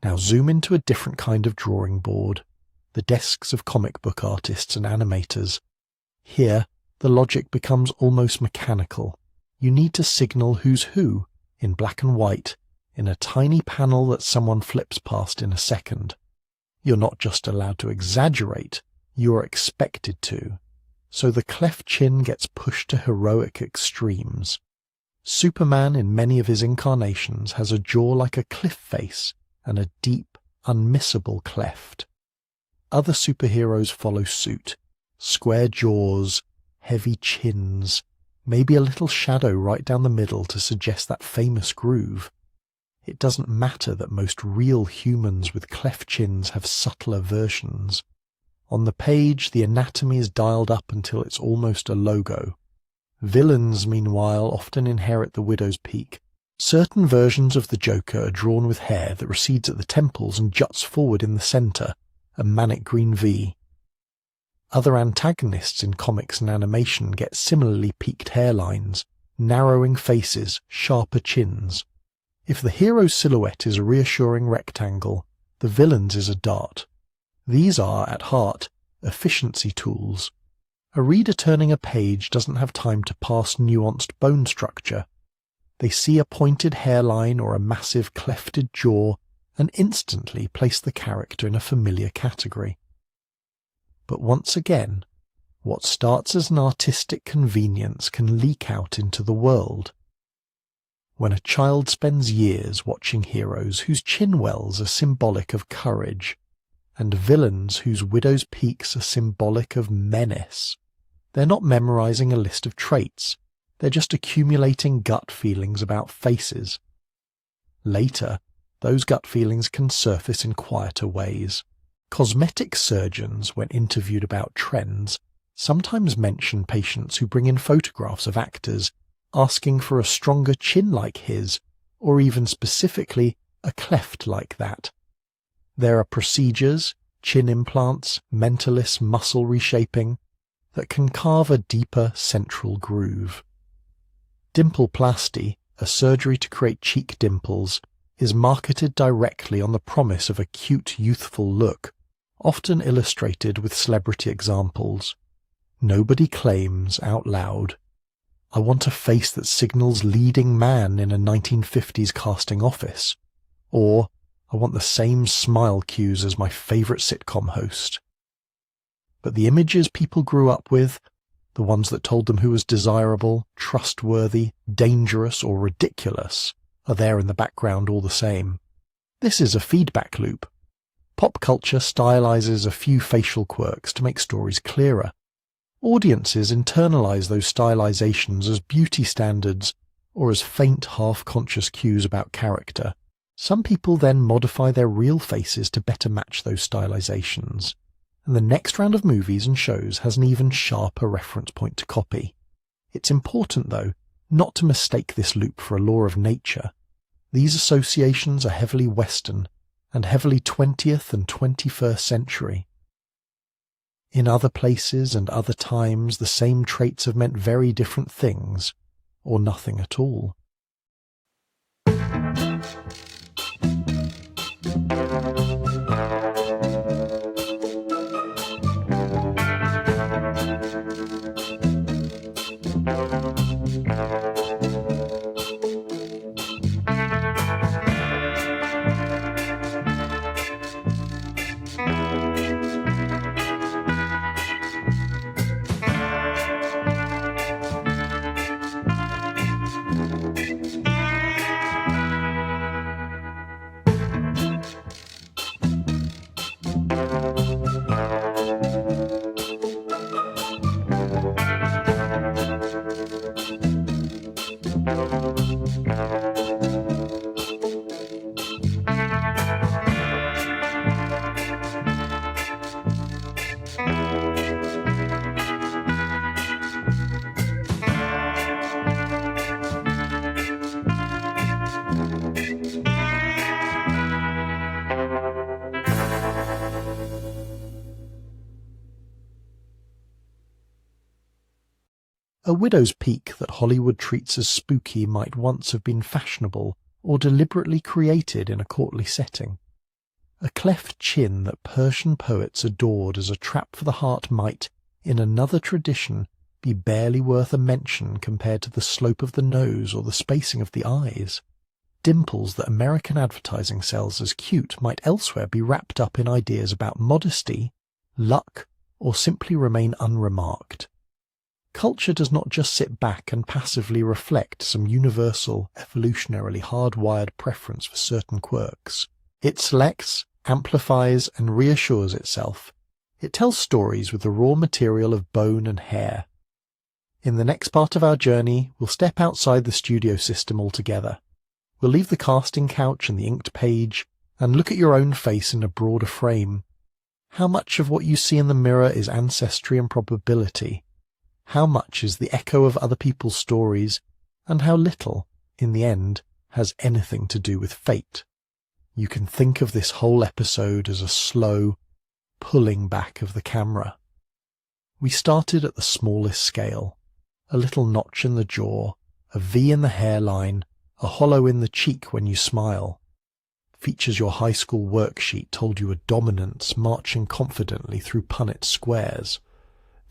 Now zoom into a different kind of drawing board, the desks of comic book artists and animators. Here, the logic becomes almost mechanical. You need to signal who's who, in black and white, in a tiny panel that someone flips past in a second. You're not just allowed to exaggerate, you're expected to. So the cleft chin gets pushed to heroic extremes. Superman in many of his incarnations has a jaw like a cliff face and a deep, unmissable cleft. Other superheroes follow suit. Square jaws, heavy chins, maybe a little shadow right down the middle to suggest that famous groove. It doesn't matter that most real humans with cleft chins have subtler versions. On the page, the anatomy is dialed up until it's almost a logo. Villains, meanwhile, often inherit the widow's peak. Certain versions of the Joker are drawn with hair that recedes at the temples and juts forward in the centre, a manic green V. Other antagonists in comics and animation get similarly peaked hairlines, narrowing faces, sharper chins. If the hero's silhouette is a reassuring rectangle, the villain's is a dart. These are, at heart, efficiency tools. A reader turning a page doesn't have time to parse nuanced bone structure. They see a pointed hairline or a massive clefted jaw and instantly place the character in a familiar category. But once again, what starts as an artistic convenience can leak out into the world. When a child spends years watching heroes whose chin wells are symbolic of courage, and villains whose widow's peaks are symbolic of menace, they're not memorizing a list of traits, they're just accumulating gut feelings about faces. Later, those gut feelings can surface in quieter ways. Cosmetic surgeons, when interviewed about trends, sometimes mention patients who bring in photographs of actors asking for a stronger chin like his, or even specifically a cleft like that. There are procedures, chin implants, mentalist muscle reshaping, that can carve a deeper central groove. Dimpleplasty, a surgery to create cheek dimples, is marketed directly on the promise of a cute, youthful look, often illustrated with celebrity examples. Nobody claims out loud, "I want a face that signals leading man in a 1950s casting office," or "I want the same smile cues as my favourite sitcom host." But the images people grew up with, the ones that told them who was desirable, trustworthy, dangerous, or ridiculous, are there in the background all the same. This is a feedback loop. Pop culture stylizes a few facial quirks to make stories clearer. Audiences internalize those stylizations as beauty standards or as faint half-conscious cues about character. Some people then modify their real faces to better match those stylizations. And the next round of movies and shows has an even sharper reference point to copy. It's important, though, not to mistake this loop for a law of nature. These associations are heavily Western and heavily 20th and 21st century. In other places and other times, the same traits have meant very different things, or nothing at all. A widow's peak that Hollywood treats as spooky might once have been fashionable or deliberately created in a courtly setting. A cleft chin that Persian poets adored as a trap for the heart might, in another tradition, be barely worth a mention compared to the slope of the nose or the spacing of the eyes. Dimples that American advertising sells as cute might elsewhere be wrapped up in ideas about modesty, luck, or simply remain unremarked. Culture does not just sit back and passively reflect some universal, evolutionarily hardwired preference for certain quirks. It selects, amplifies, and reassures itself. It tells stories with the raw material of bone and hair. In the next part of our journey, we'll step outside the studio system altogether. We'll leave the casting couch and the inked page, and look at your own face in a broader frame. How much of what you see in the mirror is ancestry and probability? How much is the echo of other people's stories, and how little, in the end, has anything to do with fate? You can think of this whole episode as a slow pulling back of the camera. We started at the smallest scale. A little notch in the jaw, a V in the hairline, a hollow in the cheek when you smile. Features your high school worksheet told you a dominance marching confidently through Punnett squares.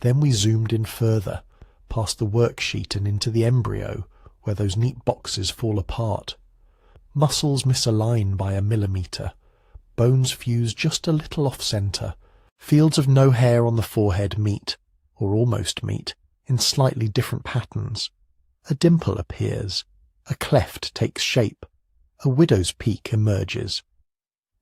Then we zoomed in further, past the worksheet and into the embryo, where those neat boxes fall apart. Muscles misalign by a millimetre, bones fuse just a little off-centre, fields of no hair on the forehead meet, or almost meet, in slightly different patterns. A dimple appears, a cleft takes shape, a widow's peak emerges.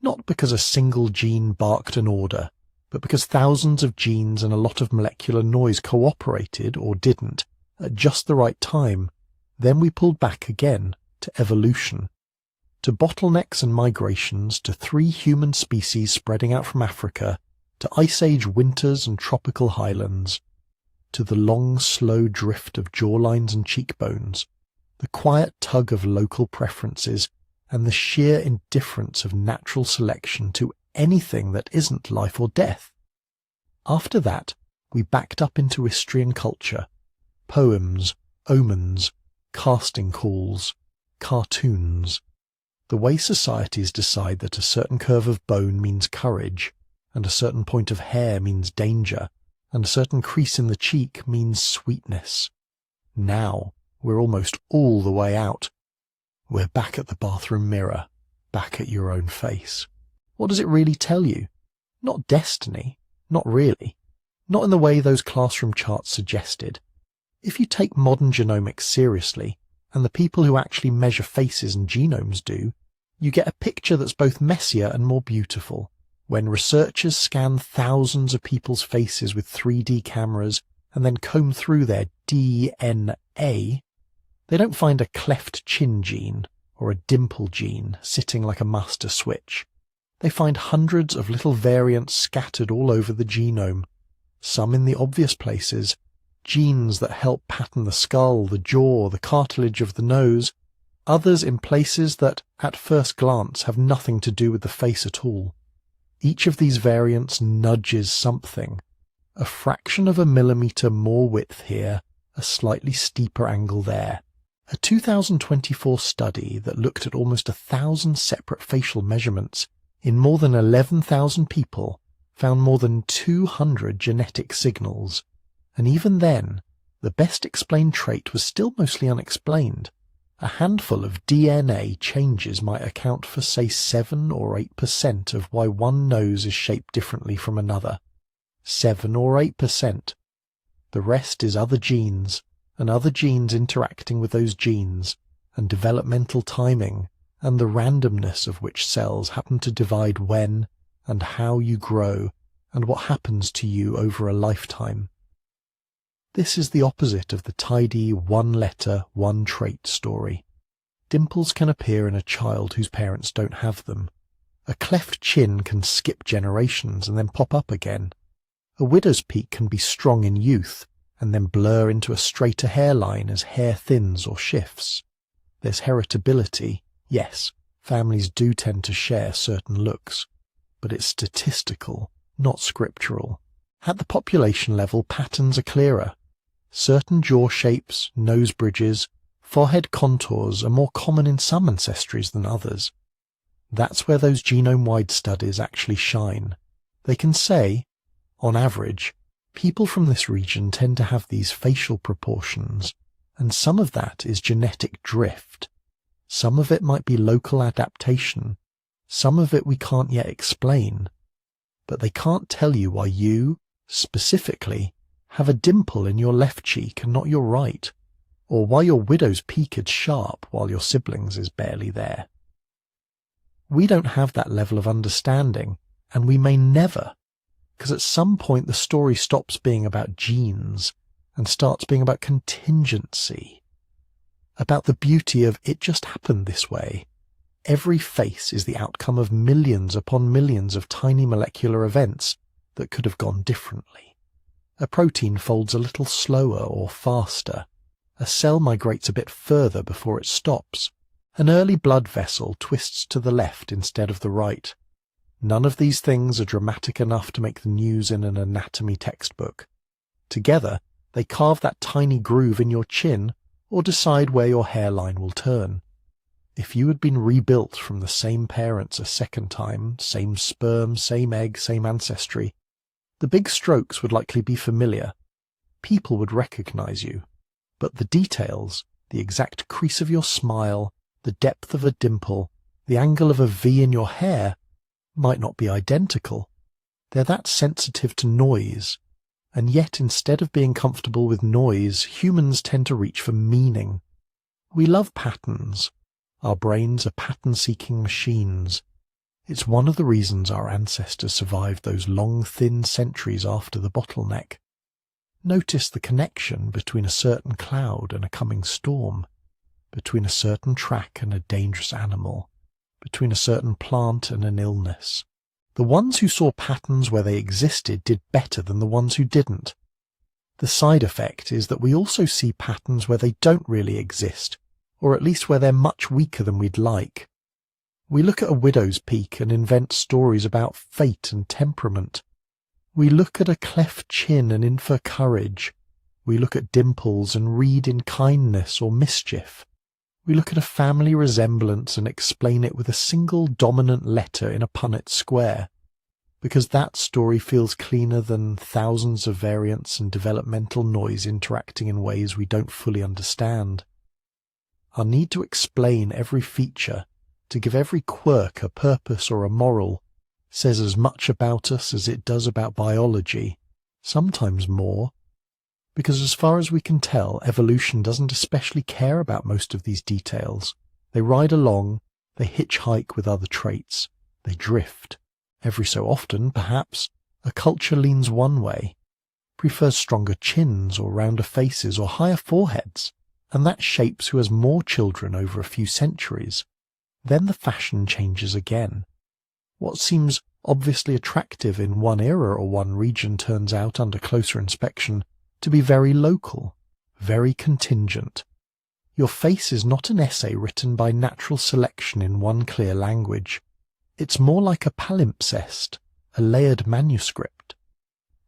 Not because a single gene barked an order, but because thousands of genes and a lot of molecular noise cooperated, or didn't, at just the right time. Then we pulled back again to evolution. to bottlenecks and migrations, to 3 human species spreading out from Africa, to Ice Age winters and tropical highlands, to the long, slow drift of jawlines and cheekbones, the quiet tug of local preferences, and the sheer indifference of natural selection to anything that isn't life or death. After that, we backed up into history and culture, poems, omens, casting calls, cartoons, the way societies decide that a certain curve of bone means courage, and a certain point of hair means danger, and a certain crease in the cheek means sweetness. Now we're almost all the way out. We're back at the bathroom mirror, back at your own face. What does it really tell you? Not destiny, not really. Not in the way those classroom charts suggested. If you take modern genomics seriously, and the people who actually measure faces and genomes do, you get a picture that's both messier and more beautiful. When researchers scan thousands of people's faces with 3D cameras and then comb through their DNA, they don't find a cleft chin gene or a dimple gene sitting like a master switch. They find hundreds of little variants scattered all over the genome, some in the obvious places, genes that help pattern the skull, the jaw, the cartilage of the nose, others in places that, at first glance, have nothing to do with the face at all. Each of these variants nudges something. A fraction of a millimetre more width here, a slightly steeper angle there. A 2024 study that looked at almost 1,000 separate facial measurements in more than 11,000 people found more than 200 genetic signals. And even then, the best explained trait was still mostly unexplained. A handful of DNA changes might account for, say, 7 or 8% of why one nose is shaped differently from another. 7 or 8%. The rest is other genes, and other genes interacting with those genes, and developmental timing, and the randomness of which cells happen to divide when and how you grow, and what happens to you over a lifetime. This is the opposite of the tidy one-letter, one-trait story. Dimples can appear in a child whose parents don't have them. A cleft chin can skip generations and then pop up again. A widow's peak can be strong in youth and then blur into a straighter hairline as hair thins or shifts. There's heritability, yes, families do tend to share certain looks, but it's statistical, not scriptural. At the population level, patterns are clearer. Certain jaw shapes, nose bridges, forehead contours are more common in some ancestries than others. That's where those genome-wide studies actually shine. They can say, on average, people from this region tend to have these facial proportions, and some of that is genetic drift. Some of it might be local adaptation. Some of it we can't yet explain. But they can't tell you why you, specifically, have a dimple in your left cheek and not your right, or why your widow's peak is sharp while your siblings is barely there. We don't have that level of understanding, and we may never, because at some point the story stops being about genes and starts being about contingency, about the beauty of it just happened this way. Every face is the outcome of millions upon millions of tiny molecular events that could have gone differently. A protein folds a little slower or faster. A cell migrates a bit further before it stops. An early blood vessel twists to the left instead of the right. None of these things are dramatic enough to make the news in an anatomy textbook. Together, they carve that tiny groove in your chin or decide where your hairline will turn. If you had been rebuilt from the same parents a second time, same sperm, same egg, same ancestry, the big strokes would likely be familiar. People would recognize you. But the details, the exact crease of your smile, the depth of a dimple, the angle of a V in your hair, might not be identical. They're that sensitive to noise. And yet, instead of being comfortable with noise, humans tend to reach for meaning. We love patterns. Our brains are pattern-seeking machines. It's one of the reasons our ancestors survived those long, thin centuries after the bottleneck. Notice the connection between a certain cloud and a coming storm, between a certain track and a dangerous animal, between a certain plant and an illness. The ones who saw patterns where they existed did better than the ones who didn't. The side effect is that we also see patterns where they don't really exist, or at least where they're much weaker than we'd like. We look at a widow's peak and invent stories about fate and temperament. We look at a cleft chin and infer courage. We look at dimples and read in kindness or mischief. We look at a family resemblance and explain it with a single dominant letter in a Punnett square, because that story feels cleaner than thousands of variants and developmental noise interacting in ways we don't fully understand. Our need to explain every feature, to give every quirk a purpose or a moral, says as much about us as it does about biology, sometimes more. Because as far as we can tell, evolution doesn't especially care about most of these details. They ride along, they hitchhike with other traits, they drift. Every so often, perhaps, a culture leans one way, prefers stronger chins or rounder faces or higher foreheads, and that shapes who has more children over a few centuries. Then the fashion changes again. What seems obviously attractive in one era or one region turns out, under closer inspection, to be very local, very contingent. Your face is not an essay written by natural selection in one clear language. It's more like a palimpsest, a layered manuscript.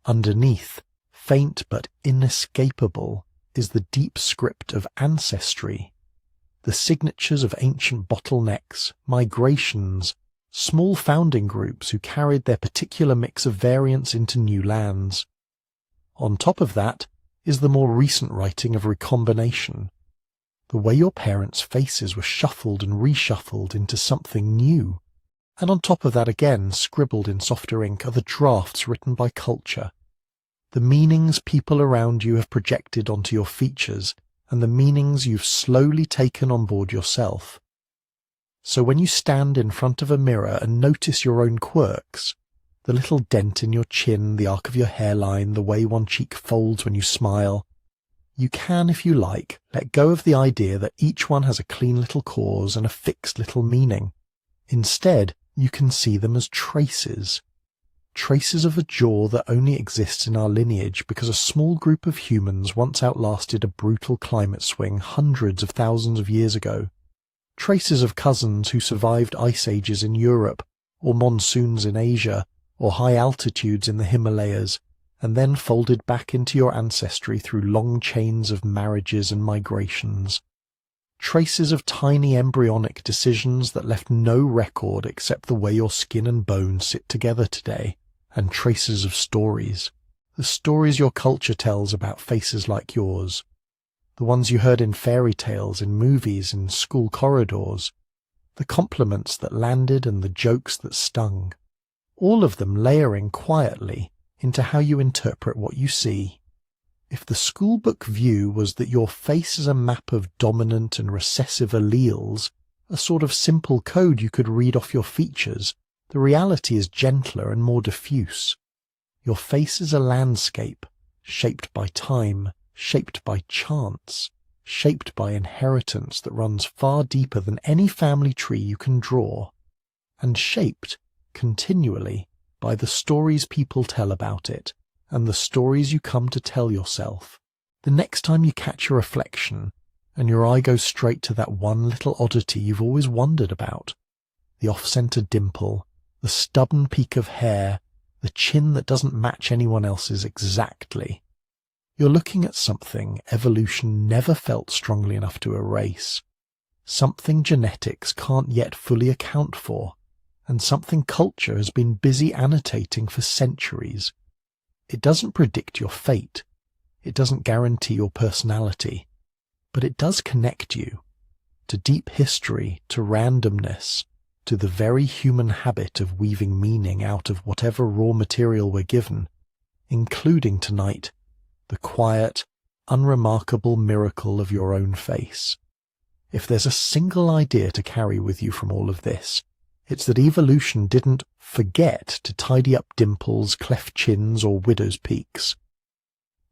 Underneath, faint but inescapable, is the deep script of ancestry, the signatures of ancient bottlenecks, migrations, small founding groups who carried their particular mix of variants into new lands. On top of that is the more recent writing of recombination, the way your parents' faces were shuffled and reshuffled into something new. And on top of that again, scribbled in softer ink, are the drafts written by culture, the meanings people around you have projected onto your features, and the meanings you've slowly taken on board yourself. So when you stand in front of a mirror and notice your own quirks, the little dent in your chin, the arc of your hairline, the way one cheek folds when you smile, you can, if you like, let go of the idea that each one has a clean little cause and a fixed little meaning. Instead, you can see them as traces of a jaw that only exists in our lineage because a small group of humans once outlasted a brutal climate swing hundreds of thousands of years ago. Traces of cousins who survived ice ages in Europe, or monsoons in Asia, or high altitudes in the Himalayas, and then folded back into your ancestry through long chains of marriages and migrations. Traces of tiny embryonic decisions that left no record except the way your skin and bones sit together today, and traces of stories. The stories your culture tells about faces like yours. The ones you heard in fairy tales, in movies, in school corridors. The compliments that landed and the jokes that stung. All of them layering quietly into how you interpret what you see. If the schoolbook view was that your face is a map of dominant and recessive alleles, a sort of simple code you could read off your features, the reality is gentler and more diffuse. Your face is a landscape, shaped by time, shaped by chance, shaped by inheritance that runs far deeper than any family tree you can draw, and shaped, continually, by the stories people tell about it, and the stories you come to tell yourself. The next time you catch a reflection, and your eye goes straight to that one little oddity you've always wondered about, the off-centre dimple, the stubborn peak of hair, the chin that doesn't match anyone else's exactly, you're looking at something evolution never felt strongly enough to erase, something genetics can't yet fully account for, and something culture has been busy annotating for centuries. It doesn't predict your fate, it doesn't guarantee your personality, but it does connect you to deep history, to randomness, to the very human habit of weaving meaning out of whatever raw material we're given, including tonight the quiet, unremarkable miracle of your own face. If there's a single idea to carry with you from all of this, it's that evolution didn't forget to tidy up dimples, cleft chins, or widow's peaks.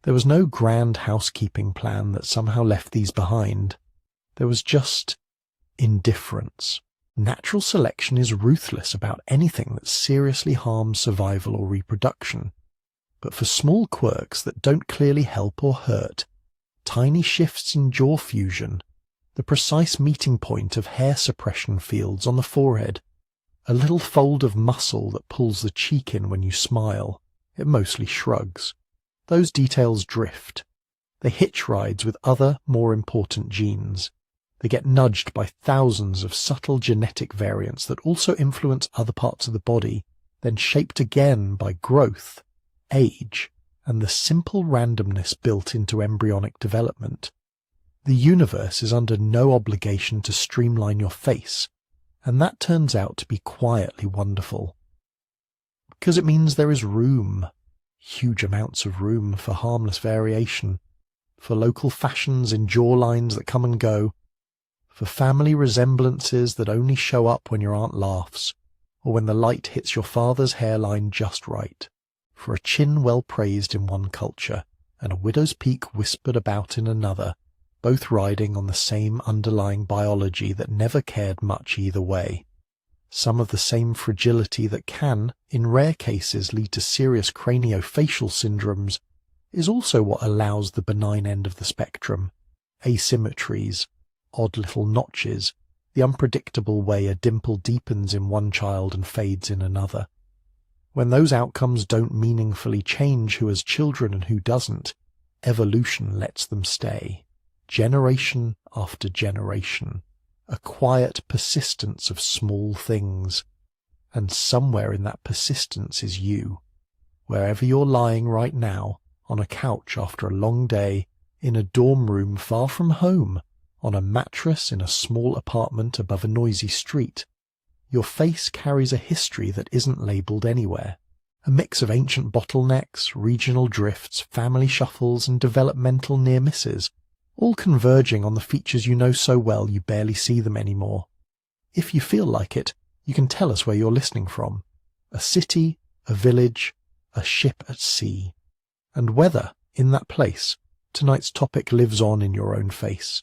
There was no grand housekeeping plan that somehow left these behind. There was just indifference. Natural selection is ruthless about anything that seriously harms survival or reproduction. But for small quirks that don't clearly help or hurt, tiny shifts in jaw fusion, the precise meeting point of hair suppression fields on the forehead, a little fold of muscle that pulls the cheek in when you smile, it mostly shrugs. Those details drift. They hitch rides with other, more important genes. They get nudged by thousands of subtle genetic variants that also influence other parts of the body, then shaped again by growth, age, and the simple randomness built into embryonic development. The universe is under no obligation to streamline your face, and that turns out to be quietly wonderful. Because it means there is room, huge amounts of room for harmless variation, for local fashions in jawlines that come and go, for family resemblances that only show up when your aunt laughs, or when the light hits your father's hairline just right, for a chin well praised in one culture, and a widow's peak whispered about in another, both riding on the same underlying biology that never cared much either way. Some of the same fragility that can, in rare cases, lead to serious craniofacial syndromes is also what allows the benign end of the spectrum, asymmetries, odd little notches, the unpredictable way a dimple deepens in one child and fades in another. When those outcomes don't meaningfully change who has children and who doesn't, evolution lets them stay, generation after generation, a quiet persistence of small things. And somewhere in that persistence is you, wherever you're lying right now, on a couch after a long day, in a dorm room far from home, on a mattress in a small apartment above a noisy street. Your face carries a history that isn't labelled anywhere, a mix of ancient bottlenecks, regional drifts, family shuffles, and developmental near misses, all converging on the features you know so well you barely see them anymore. If you feel like it, you can tell us where you're listening from. A city, a village, a ship at sea. And whether, in that place, tonight's topic lives on in your own face.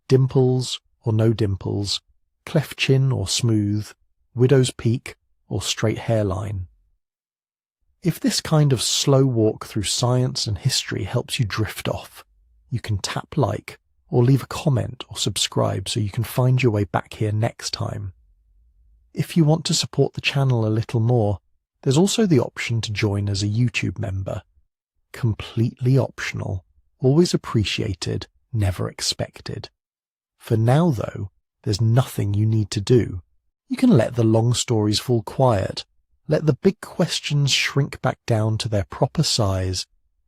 Dimples or no dimples, cleft chin or smooth, widow's peak or straight hairline. If this kind of slow walk through science and history helps you drift off, you can tap like or leave a comment or subscribe so you can find your way back here next time. If you want to support the channel a little more, there's also the option to join as a YouTube member. Completely optional, always appreciated, never expected. For now, though, there's nothing you need to do. You can let the long stories fall quiet, let the big questions shrink back down to their proper size,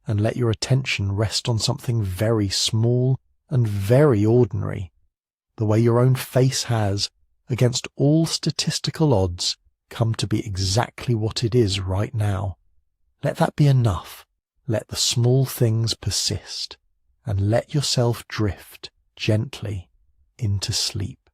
and let your attention rest on something very small and very ordinary, the way your own face has, against all statistical odds, come to be exactly what it is right now. Let that be enough. Let the small things persist, and let yourself drift gently into sleep.